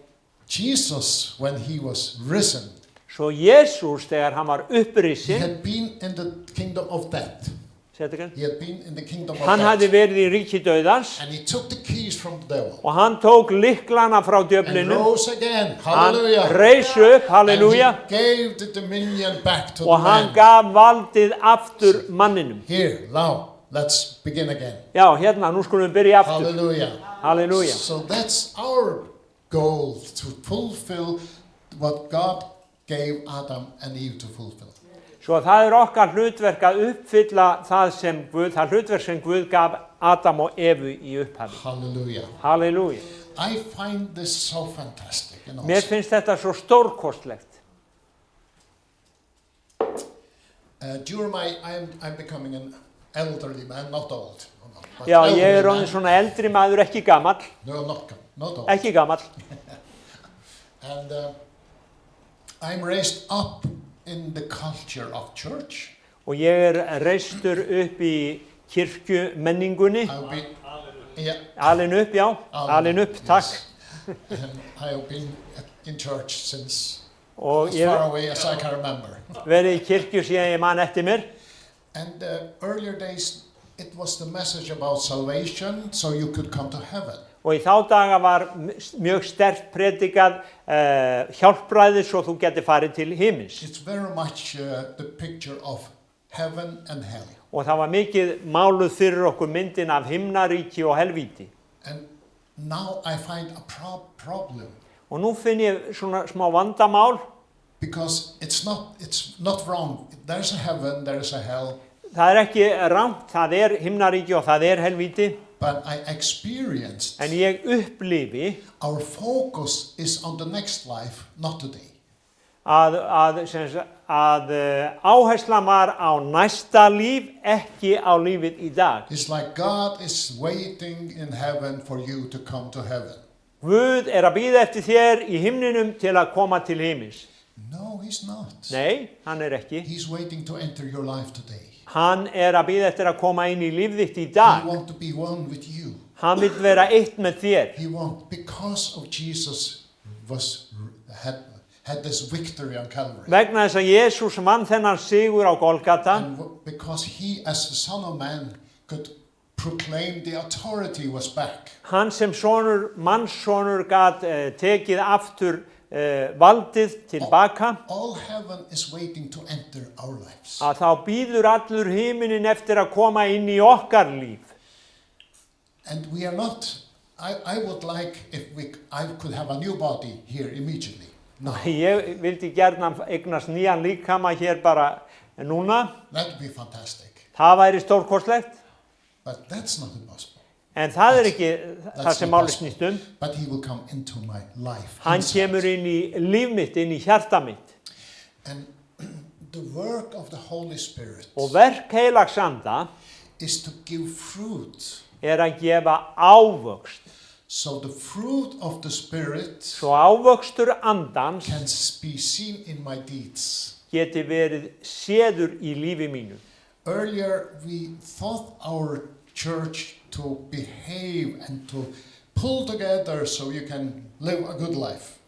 Jesus, when he was risen, Svo Jesús, þegar hann var he upprisinn, had been in the kingdom of death. He had been in the kingdom of hann hafði death. verið í ríki dauðans And he took the keys from the devil. og hann tók lyklana frá And djöflinu, rose again. hann Hallelujah. reis upp, halleluja, And he gave the dominion back to og the hann man. gaf valdið aftur manninum. Here, now, let's begin again. Já, hérna, nú skulum við byrja aftur. Hallelujah. Halleluja. So that's our goal, to fulfill what God gave Adam and Eve to fulfill. Svo það okkar hlutverk að uppfylla það hlutverk sem Guð gaf Adam og Evu í upphafi. Hallelujah. Halleluja. I find this so fantastic. Mér finnst þetta svo stórkostlegt. During I'm becoming an elderly man, not old. But Já, elderly ég man. orðinn svona eldri maður, ekki gamall, No, not old. ekki gamall. And I'm raised up in the culture of church. Og ég reistur upp í kirkjumenningunni, I've been, yeah, alin upp, já, alin upp, takk. yes. And I have been in church since Og as ég far away as I can remember. verið í kirkju síðan ég man eftir mér. And earlier days, it was the message about salvation, so you could come to heaven. Og í þá daga var mjög sterkt predikað hjálpræði svo þú geti farið til himins. It's very much the picture of heaven and hell. Og það var mikið máluð fyrir okkur myndin af himnaríki og helvíti. And now I find a problem Og nú finn ég svona smá vandamál. because it's not wrong. There's a heaven, there's a hell, Það ekki rangt, það himnaríki og það helvíti. but I experienced En ég upplifi our focus is on the next life, not today. að áherslan var á næsta líf, ekki á lífið í dag. It's like God is waiting in heaven for you to come to heaven. Guð að bíða eftir þér í himninum til að koma til himins. No, he's not. Nei, hann ekki. He's waiting to enter your life today. Hann að bíða eftir að koma inn í líf þitt í He dag. wants to be one with you. Hann vill vera eitt með þér. He wants, because of Jesus had this victory on Calvary. Vegna þess að Jesús vann þennan sigur á Golgata And because he, as the Son of Man, could proclaim the authority was back. hann sem mannssonur gat tekið aftur valdið tilbaka, All heaven is waiting to enter our lives. að þá býður allur himinin eftir að koma inn í okkar líf. And we are not, I would like if I could have a new body here immediately. No, Ég vildi gjarnan eignast nýjan líkama hér bara núna. that would be fantastic. Það væri stórkostlegt, But that's not impossible. en það ekki það That's sem not máli possible. snýst um. But he will come into my life. Hann inside. kemur inn í líf mitt, inn í hjarta mitt. And the work of the Holy Spirit Og verk heilags anda is to give fruit. að gefa ávöxt. So the fruit of the Spirit Svo ávöxtur andans can be seen in my deeds. geti verið séður í lífi mínu. Earlier we thought our church to behave and to pull together so you can live a good life.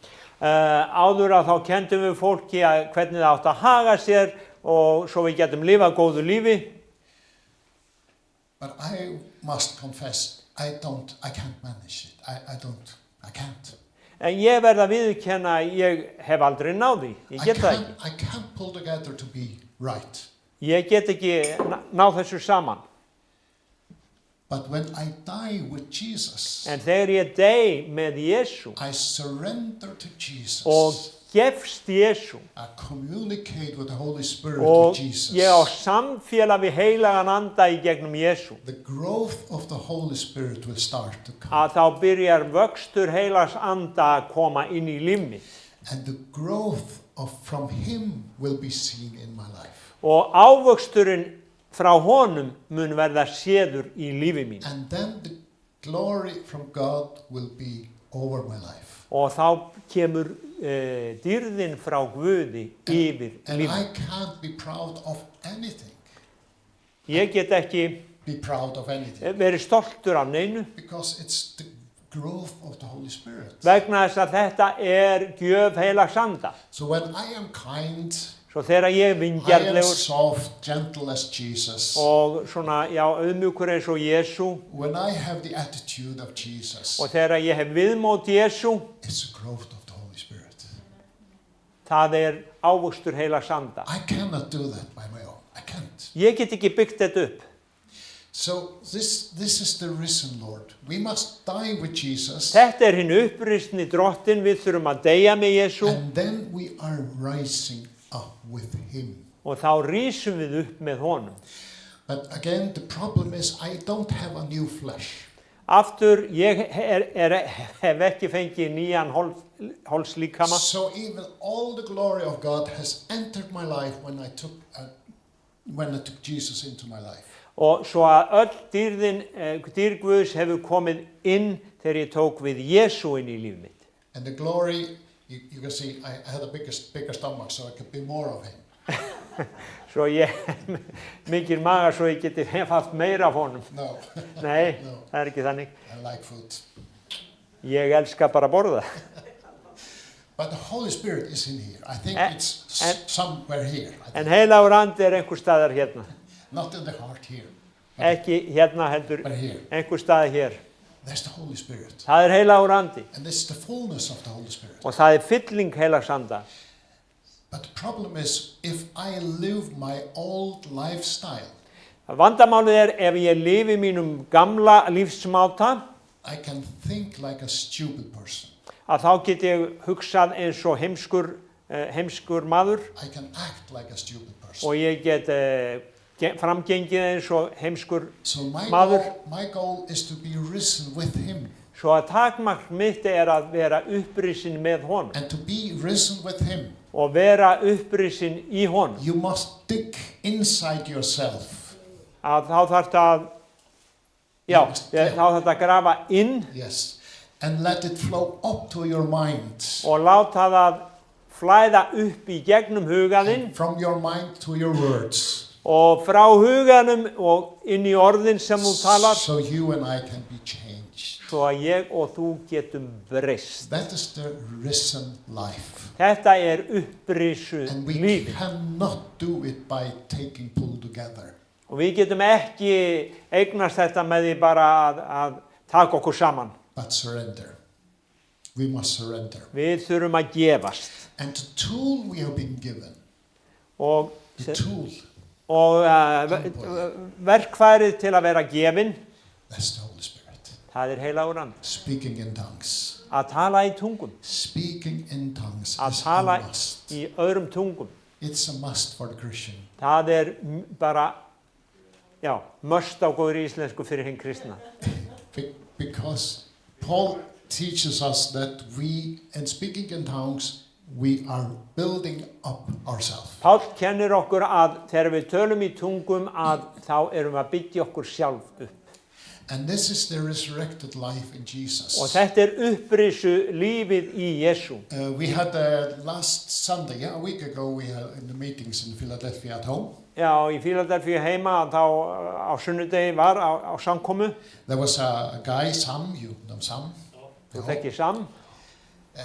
Áður að þá kenndum við fólki að hvernig það átt að haga sér og svo við getum lifað góðu lífi. But I must confess, I can't manage it. I can't. En ég verð að viðurkenna að ég hef aldrei náð því. Ég get það ekki. I can't pull together to be right. Ég get ekki náð þessu saman. But when I die with Jesus, En þegar ég dey með Jesú I surrender to Jesus. og gefst Jesú I communicate with the Holy Spirit og with Jesus. ég á samfélag við heilagan anda í gegnum Jesú, The growth of the Holy Spirit will start to come. að þá byrjar vöxtur heilags anda að koma inn í líf mitt. And the growth from him will be seen in my life. Og ávöxturinn frá honum mun verða séður í lífi mín. And then the glory from God will be over my life. Og þá kemur dýrðin frá Guði yfir And lífi. I can't be proud of anything. Ég get ekki Be proud of anything. verið stoltur af neinu Because it's the growth of the Holy Spirit. vegna þess að þetta gjöf heilags anda. So when I am kind, Svo þegar ég er I am vingjarnlegur soft, gentle as Jesus. og svona, já, auðmjúkur eins og Jesú When I have the attitude of Jesus, og þegar ég hef viðmót Jesú, it's the growth of the Holy Spirit. það ávöxtur heilags anda. I cannot do that by my own. I can't. Ég get ekki byggt þetta upp. So this is the risen Lord. We must die with Jesus, Þetta hinn uppristni drottin, við þurfum að deyja með Jesú and then we are rising up with him. og þá rísum við upp með honum. But again, the problem is I don't have a new flesh. Aftur, ég hef ekki fengið nýjan hálslíkama. So even all the glory of God has entered my life when I took Jesus into my life. Og svo að öll dýr Guðs hefur komið inn þegar ég tók við Jesú inn í líf mitt. And the glory, you can see, I had a bigger stomach, so I could be more of him. Svo ég mikil maga svo ég geti haft meira af honum. No, Nei, No. það ekki þannig. I like food. Ég elska bara að borða. But the Holy Spirit is in here. I think And- it's and- somewhere here. I En think. heilagur andi einhver staðar hérna. Not in the heart here, Ekki hérna heldur, but here. einhver staðar hér. There's the Holy Spirit. Það heilagur andi And this is the fullness of the Holy Spirit. og það fylling heilags anda. But the problem is, if I live my old lifestyle, Vandamálið ef ég lifi mínum gamla lífsmáta, I can think like a stupid person. að þá get ég hugsað eins og heimskur maður I can act like a stupid person. og ég get framgengið eins og heimskur So maður. my goal is to be risen with him. Svo að takmark mitt að vera upprisin með honum And to be risen with him, og vera upprisin í honum. you must dig inside yourself. Að þá þarf það þá þarf það að grafa inn Yes. And let it flow up to your mind. og láta það flæða upp í gegnum hugaðinn And from your mind to your words. og frá huganum og inn í orðin sem þú talar So you and I can be changed. svo að ég og þú getum breyst. That is the risen life. Þetta upprisu And we lífi cannot do it by taking pull together. og við getum ekki eignast þetta með því bara að taka okkur saman. But surrender. We must surrender. Við þurfum að gefast And the tool we have been given, og the tool, verkfærið til að vera gefin, that's the Holy Spirit. það heilagur andi. Speaking in tongues. Að tala í tungum, Speaking in tongues að is a tala must. í öðrum tungum. It's a must for the Christian. Það bara, must á góðri íslensku fyrir hinn kristna. Because Paul teaches us that we, in speaking in tongues, we are building up ourselves. Páll kennir okkur að þegar við tölum í tungum að þá erum við að byggja okkur sjálf upp. And this is the resurrected life in Jesus. Og þetta upprisu lífið í Jesú. We had last Sunday, a week ago, we had in the meetings in Philadelphia at home. Já, í Fíladelfíu heima þá á sunnudegi var á samkomu. There was a guy, Sam, you know Sam? Þú þekkir Sam.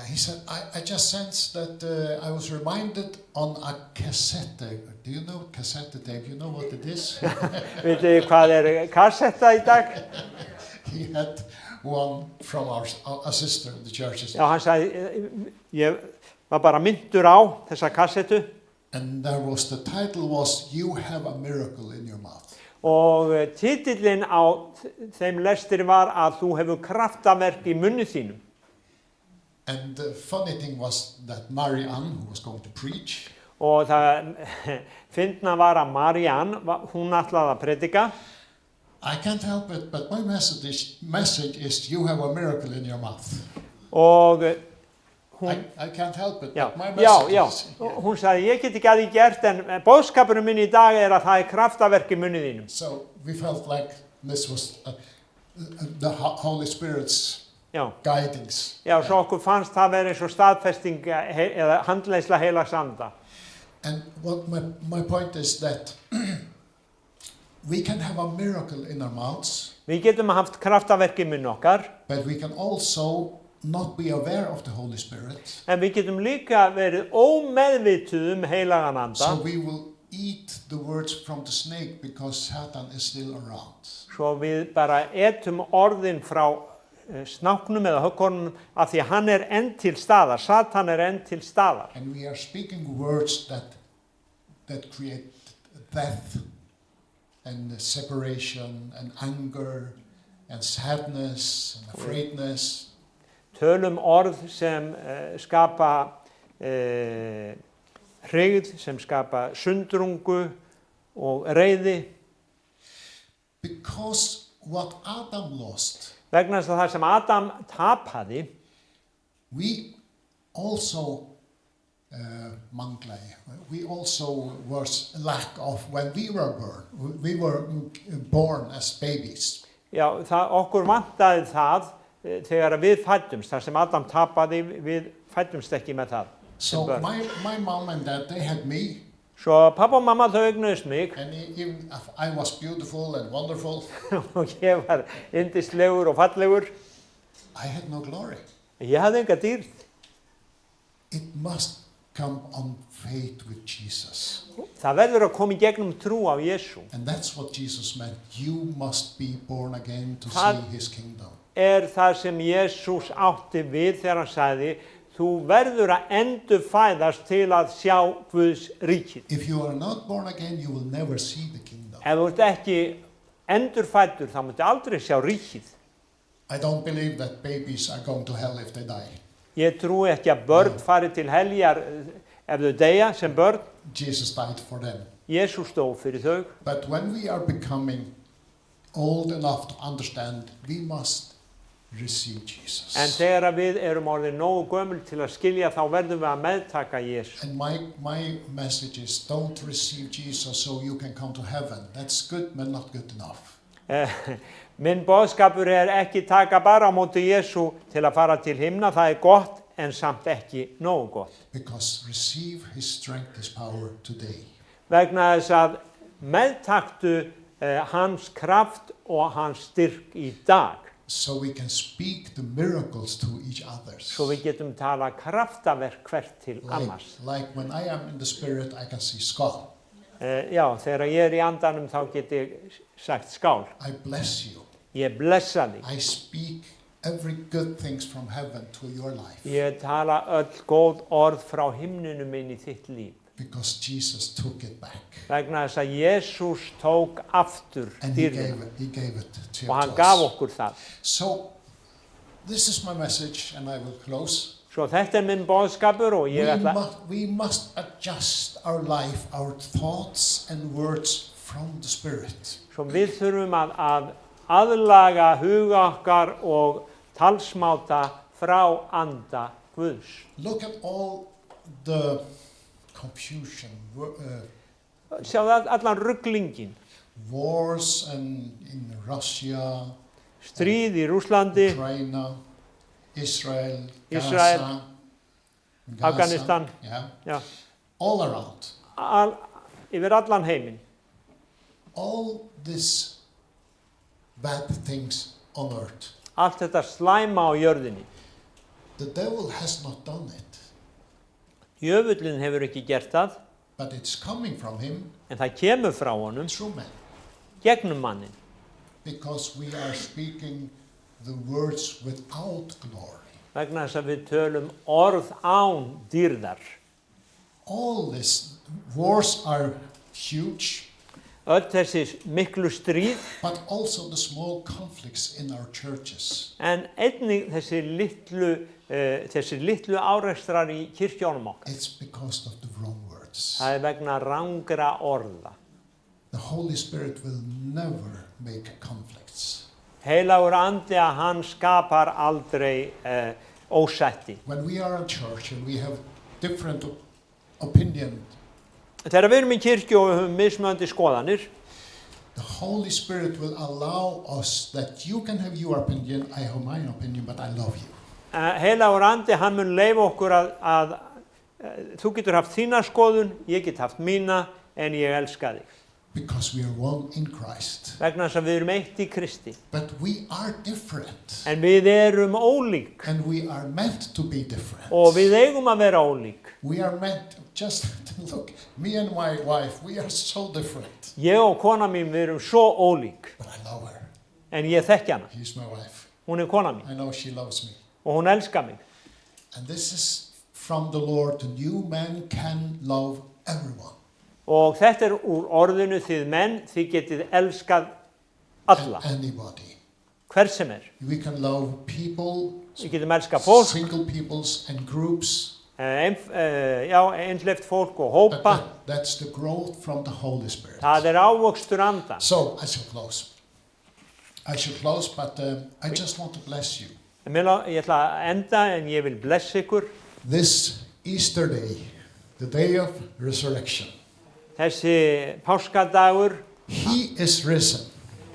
He said, I just sensed that I was reminded on a cassette. Do you know cassette tape? You know what it is? Vitið þið hvað kassetta í dag? He had one from a sister in the churches. Já, hann sagði, ég var bara myndur á þessa kassettu. And there was, the title was, You Have a Miracle in Your Mouth. Og titillinn á þeim lestir var að þú hefur kraftaverk í munni þínum. And the funny thing was that Marianne, who was going to preach, Og það fyndna var að Marianne, hún ætlaði að predika. I can't help it, but my message is, you have a miracle in your mouth. Og I can't help it, Já, but my já, message já. is... Hún sagði, ég get ekki að því gert, en boðskapurinn minn í dag er að það er kraftaverk í munni þínum. So we felt like this was the Holy Spirit's Já, guidings. já, svo okkur fannst það verið eins og staðfesting eða handleiðsla heilags anda. And what my point is that we can have a miracle in our mouths, Við getum haft kraftaverk í munni okkar, but we can also not be aware of the Holy Spirit. en við getum líka verið ómeðvituð heilagan anda. So we will eat the words from the snake because Satan is still around. Svo við bara etum orðin frá snáknum eða höggornum af því að hann er enn til staðar, Satan er enn til staðar. And we are speaking words that create death and separation and anger and sadness and afraidness. Tölum orð sem skapa hryggð, sem skapa sundrungu og reiði. Because what Adam lost, Vegna þess að það sem Adam tapaði, we also manglaði. We also was lack of when we were born. We were born as babies. já, okkur vantaði það þegar við fæddumst, þar sem Adam tapaði, við fæddumst ekki með það. So börn. my mom and dad, they had me, Svo pappa og mamma þau eignuðust mig and even if I was beautiful and wonderful, og ég var yndislegur og fallegur. I had no glory. Ég hafði enga dýrð. It must come on faith with Jesus. Það verður að koma í gegnum trú á Jesú. And that's what Jesus meant. You must be born again to Það- see his kingdom. Það sem Jesús átti við þegar hann sagði, þú verður að endurfæðast til að sjá Guðs ríkið. If you are not born again, you will never see the kingdom. Ef þú ert ekki endurfæddur, þá mútti aldrei sjá ríkið. I don't believe that babies are going to hell if they die. Ég trúi ekki að börn fari til heljar ef þau deyja sem börn. Jesus died for them. Jesús stóð fyrir þau. But when we are becoming old enough to understand, we must receive Jesus. En þegar við erum orðin nógu gömul til að skilja, þá verðum við að meðtaka Jesú. And my message is, don't receive Jesus so you can come to heaven. That's good, but not good enough. Minn boðskapur er ekki taka bara á móti Jesú til að fara til himna, það er gott en samt ekki nógu gott. Because receive his strength, his power today. Vegna þess að meðtaktu hans kraft og hans styrk í dag. So we can speak the miracles to each other. Svo við getum tala kraftaverk hvert til annars. Like when I am in the spirit, I can see skál. Já, þegar ég er í andanum þá get ég sagt skál. I bless you. Ég blessa þig. I speak every good things from heaven to your life. Ég tala öll góð orð frá himninum inn í þitt líf. Because Jesus took it back. Vegna þess að Jesús tók aftur And he dýrðina gave it to og hann us. gaf okkur það. So this is my message and I will close. Svo þetta er minn boðskapur og ég ætla... We must adjust our life, our thoughts and words from the Spirit. Svo við þurfum að aðlaga huga okkar og talsmáta frá anda Guðs. Look at all the confusion, Sjáðu allan rugglingin. wars and in Russia, Stríð í Rússlandi, Ukraine, Israel, Gaza, Israel, Afghanistan. Yeah, já, all around. Yfir allan heiminn. All these bad things on earth. Allt þetta slæma á jörðinni. The devil has not done it, Djöfullinn hefur ekki gert það, but it's coming from him en það kemur frá honum through men. gegnum mannin. Because we are speaking the words without glory. Vegna þess að við tölum orð án dýrðar. All these wars are huge, Öll þessi miklu stríð, but also the small conflicts in our churches. en einnig þessi litlu árekstrar í kirkjónum okkar. It's because of the wrong words. Það er vegna rangra orða. The Holy Spirit will never make conflicts. Heilagur andi að hann skapar aldrei ósætti. When we are in church and we have different opinion, Þegar við erum í kirkju og við höfum mismunandi skoðanir, the Holy Spirit will allow us that you can have your opinion, I have my opinion, but I love you. Heilagur andi, hann mun leyfa okkur að þú getur haft þína skoðun, ég get haft mína, en ég elska þig. Because we are one in Christ. Vegna þess að við erum eitt í Kristi. But we are different. En við erum ólík. And we are meant to be different. Og við eigum að vera ólík. We are meant just to look, me and my wife, we are so different. Ég og kona mín, við erum svo ólík. But I love her. En ég þekki hana. She's my wife. Hún kona mín. I know she loves me. Og hún elskar mig. And this is from the Lord, and you men can love everyone. Og þetta úr orðinu þið menn, þið getið elskað alla. Anybody. Hver sem We can love people, Við getum elskað fólk, single peoples and groups. einsleift fólk og hópa. That's the growth from the Holy Spirit. Það ávöxtur anda. So, I shall close. But I just want to bless you. Ég ætla að enda, en ég vil blessa ykkur. This Easter day, the day of resurrection. Þessi páskadagur, He is risen.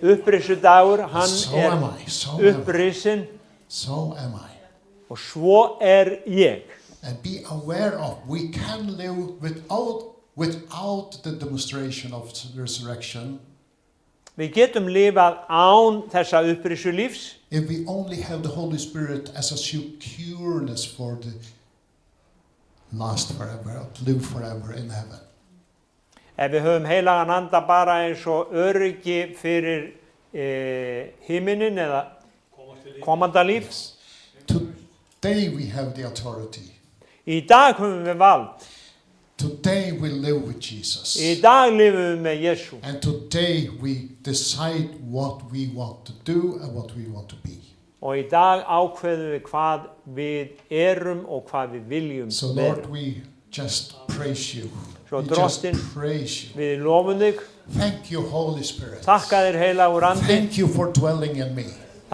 Upprissudagur, hann So am I. So am I. upprisinn So am I. og svo ég. And be aware of, we can live without the demonstration of resurrection Við getum lifað án þessa upprissu lífs if we only have the Holy Spirit as a secureness for the last forever, live forever in heaven. ef við höfum heilagan anda bara eins og öryggi fyrir himinin eða komanda líf. Today we have the authority. Í dag höfum við vald. Today we live with Jesus. Í dag lifum við með Jesú. And today we decide what we want to do and what we want to be. Og í dag ákveðum við hvað við erum og hvað við viljum So Lord, we just praise you. Svo We just Drottinn, praise you. við lofum þig. Thank you, Holy Spirit. Þakka þér heilagur andi. Thank you for dwelling in me.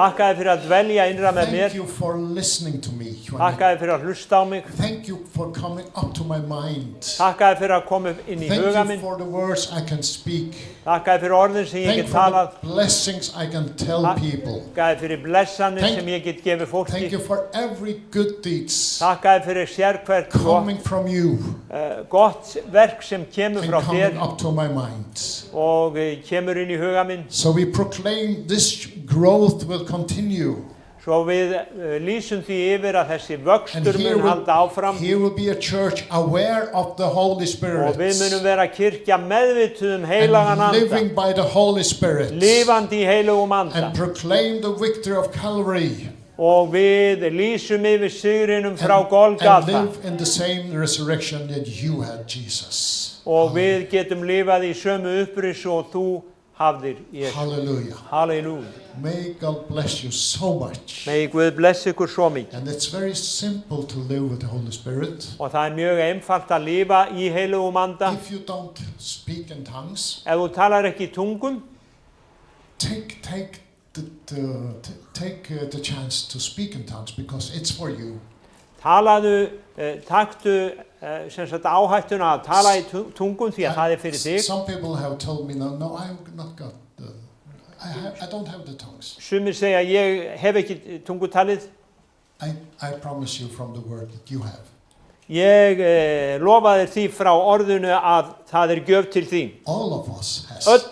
Þakka þér fyrir að dvelja innra með mér. Thank you for listening to me. Þakka þér fyrir að hlusta á mig. Thank you for coming up to my mind. Þakka þér fyrir að koma inn í huga Thank you minn. for the words I can speak. Þakka þér fyrir orðin sem ég Thank get you for talað. the blessings I can tell people. Þakka þér fyrir blessanir Thank- sem ég get gefið Thank fólki. you for every good deeds Þakka þér fyrir sérhvert coming from you gott verk sem kemur and frá coming þér up to my mind. og kemur inn í huga minn. So we proclaim this growth will continue. Svo við lýsum því yfir að þessi And vöxtur mun halda áfram here will be a church aware of the Holy Spirit og við munum vera kirkja meðvituð heilagan and anda, living by the Holy Spirit lifandi í heilugum anda and proclaim the victory of Calvary og við lýsum yfir sigrinum frá and Golgata live in the same resurrection that you had, Jesus. og við getum lifað í sömu upprissu og þú hafðir Jesú. Hallelujah. Halleluja. May God bless you so much. Megi Guð blessa ykkur svo mikið. And it's very simple to live with the Holy Spirit. Og það mjög einfalt að lifa í heilugum anda. If you don't speak in tongues, Ef þú talar ekki í tungum, take the chance to speak in tongues because it's for you. taktu sem sagt áhættuna að tala í tungum því að það fyrir þig. Some people have told me, no, I've not got I don't have the tongues. Sumir segja ég hef ekki tungutalið. I promise you from the word that you have. Ég lofa þér því frá orðinu að það gjöf til þín. All of us has. Öll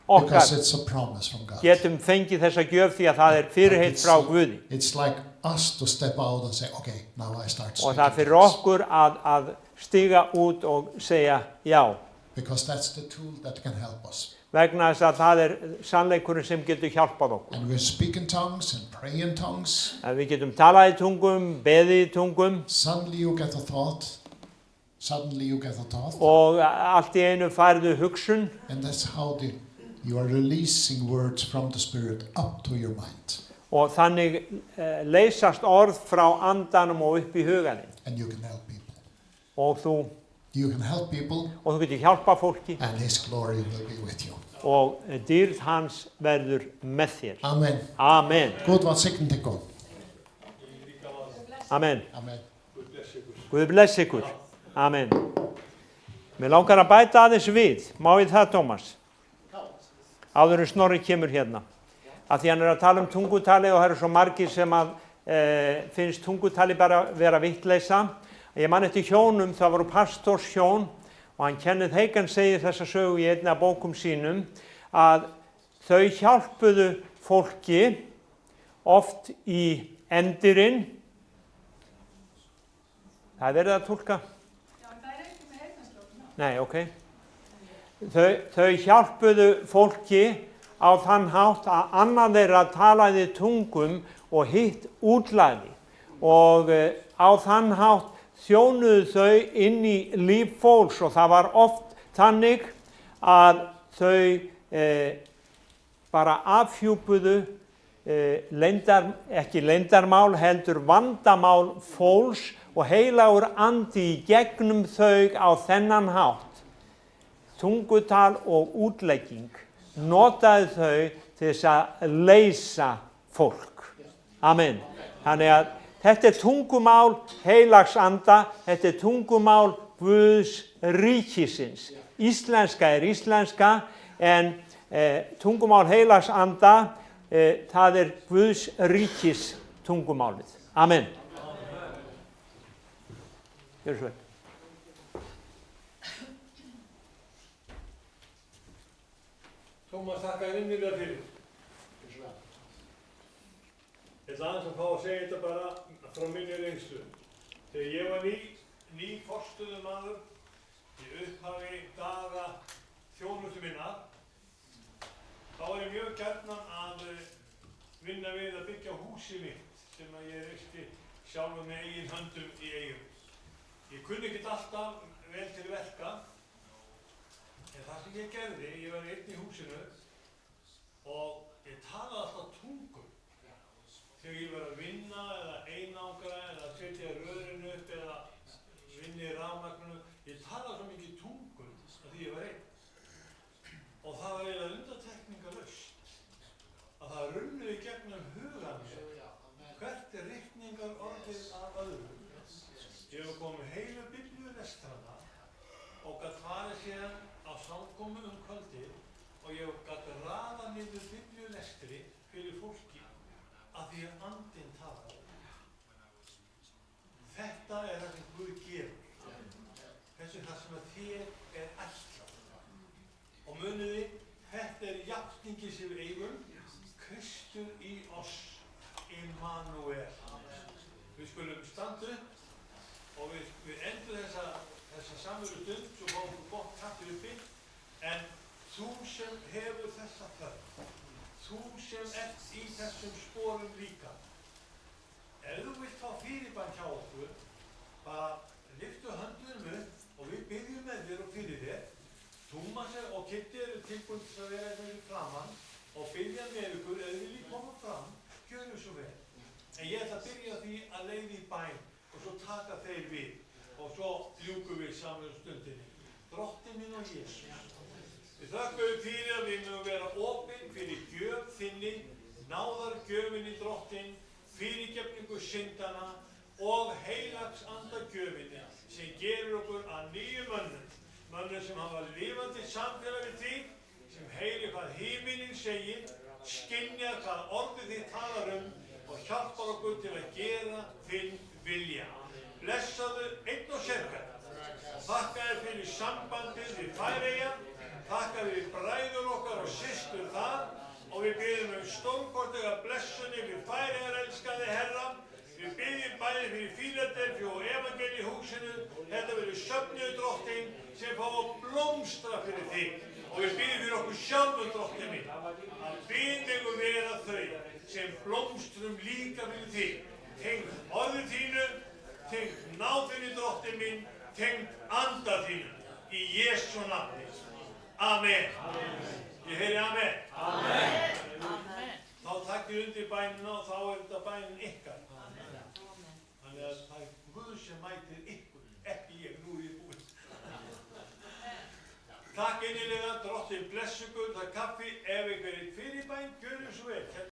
okkar Because it's a promise from God. getum fengið þessa gjöf því að það fyrirheit frá Guði. It's like us to step out and say, okay, now I start Og speaking. það fyrir okkur að stiga út og segja já. Because that's the tool that can help us. Vegna þess að það sannleikurinn sem getur hjálpað okkur. And we speak in tongues and pray in tongues. Að við getum talað í tungum, beðið í tungum Suddenly you get a thought. Suddenly you get a thought. og allt í einu færðu hugsun. And that's how you are releasing words from the Spirit up to your mind. Og þannig leysast orð frá andanum og upp í huganin. And you can help people. Og You can help people þú getur hjálpað fólki and His glory will be with you. og dýrð hans verður með þér. Amen. Amen. Gud var signet ykkur. Amen. Amen. Guð bless ykkur. Amen. Mér langar að bæta aðeins við. Má ég það, Tómas? Áður en Snorri kemur hérna. Af því hann að tala tungutali og það eru svo margir sem að finnst tungutali bara vera vittleysa. Ég man eftir hjónum, það voru pastorshjón og hann Kenneth Hagin segir þessa sögu í einni af bókum sínum að þau hjálpuðu fólki oft í endirinn. Það er verið að túlka? Já, en það ekki með heyrnarslótt. Nei, ok. Þau hjálpuðu fólki á þann hátt að annar þeirra talaði tungum og hitt útlagði. Og á þann hátt þjónuðu þau inn í líf fólks og það var oft þannig að þau bara afhjúpuðu ekki leyndarmál heldur vandamál fólks og heilagur andi í gegnum þau á þennan hátt. Tungutal og útlegging notaði þau til þess að leysa fólk. Amen. Þannig að þetta er tungumál heilags anda, þetta er tungumál Guðs ríkisins. Íslenska er íslenska en tungumál heilags anda, það er Guðs ríkis tungumálið. Amen. Gjör svo vel. Tómas, þakka þér innilega fyrir. Ég ætla aðeins að fá að segja þetta bara frá minni reynslu. Þegar ég var ný forstöðumaður í upphafi daga þjónustu minnar, þá var ég mjög gjarnan að vinna við að byggja húsið mitt sem að ég reisti sjálfur með eigin höndum í eigum. Ég kunni ekkert alltaf vel til verka, en það sem ég gerði, ég var einn í húsinu og ég talaði alltaf tungum. Þegar ég var að vinna eða einangra eða setja röðrinu upp eða vinna í rafmagninu, ég talaði svo mikið tungum að því ég var einn. Og það var eiginlega undantekningarlaust að það runnu í gegnum hugan mér hvert er riktningarorðið af öðru. Ég hef komið heilu biblíulestrana og gat farið síðan á samkomu kvöldið og ég gat raðað niður biblíulestri fyrir fólki að því að andinn talaði. Þetta er það sem Guð gefur. Þessu er það sem að þér er ætlað. Og muniði, þetta er játningi sem við eigum, Kristur í oss, Immanuel. Við skulum standa upp og við endum þessa samveru stund, svo fáum við gott kaffi uppi, en þú sem hefur þessa þörf, þú sem ert í þessum sporum líka, ef þú vilt fá fyrirbæn hjá okkur, bara lyftu höndunum upp og við byggjum með þér og fyrir þér. Tómas og Kitty eru tilbúin til að vera með framan og byggja með ykkur eða viljið koma fram, gjöru svo vel. En ég ætla að byrja því að leiða í bæn og svo taka þeir við og svo ljúkum við saman stundinni. Drottinn minn og Jesús, við þökkum fyrir að við mögum vera opin fyrir gjöf þinni, náðargjöfinni Drottinn, fyrirgefningu syndana og heilags andagjöfinni sem gerir okkur að nýjum mönnum sem hafa lifandi samfélag við þig, sem heyrir hvað himinin segir, skynjar hvað orðið þitt talar og hjálpar okkur til að gera þinn vilja. Blessaðu einn og sérkvæmt. Þakka þér fyrir sambandið við Færeyjar, þakka þér bræður okkar og systur þar og við biðjum stórkortlega blessun yfir Færeyjar, elskaði Herra. Við biðjum bæði fyrir Fíladelfíu og Evangelíuhúsinu, þetta verður söfnuð Drottinn sem fá að blómstra fyrir þig. Og við biðjum fyrir okkur sjálfum Drottinn minn, að við megum vera þau sem blómstrum líka fyrir þig. Tengd orðu þínu, tengd náðinni Drottinn minn, tengd anda þínu, í Jesú nafni. Amen. Ég heyri amen. Amen. Þá takkið undir bænina og þá er þetta bænin ykkar. Þannig að það er Guð sem mætir ykkur, ekki ég, nú er ég búinn. Takk innilega, Drottinn bless ykkur, það er kaffi, ef ykkur er fyrir bæn, gjörðu svo vel.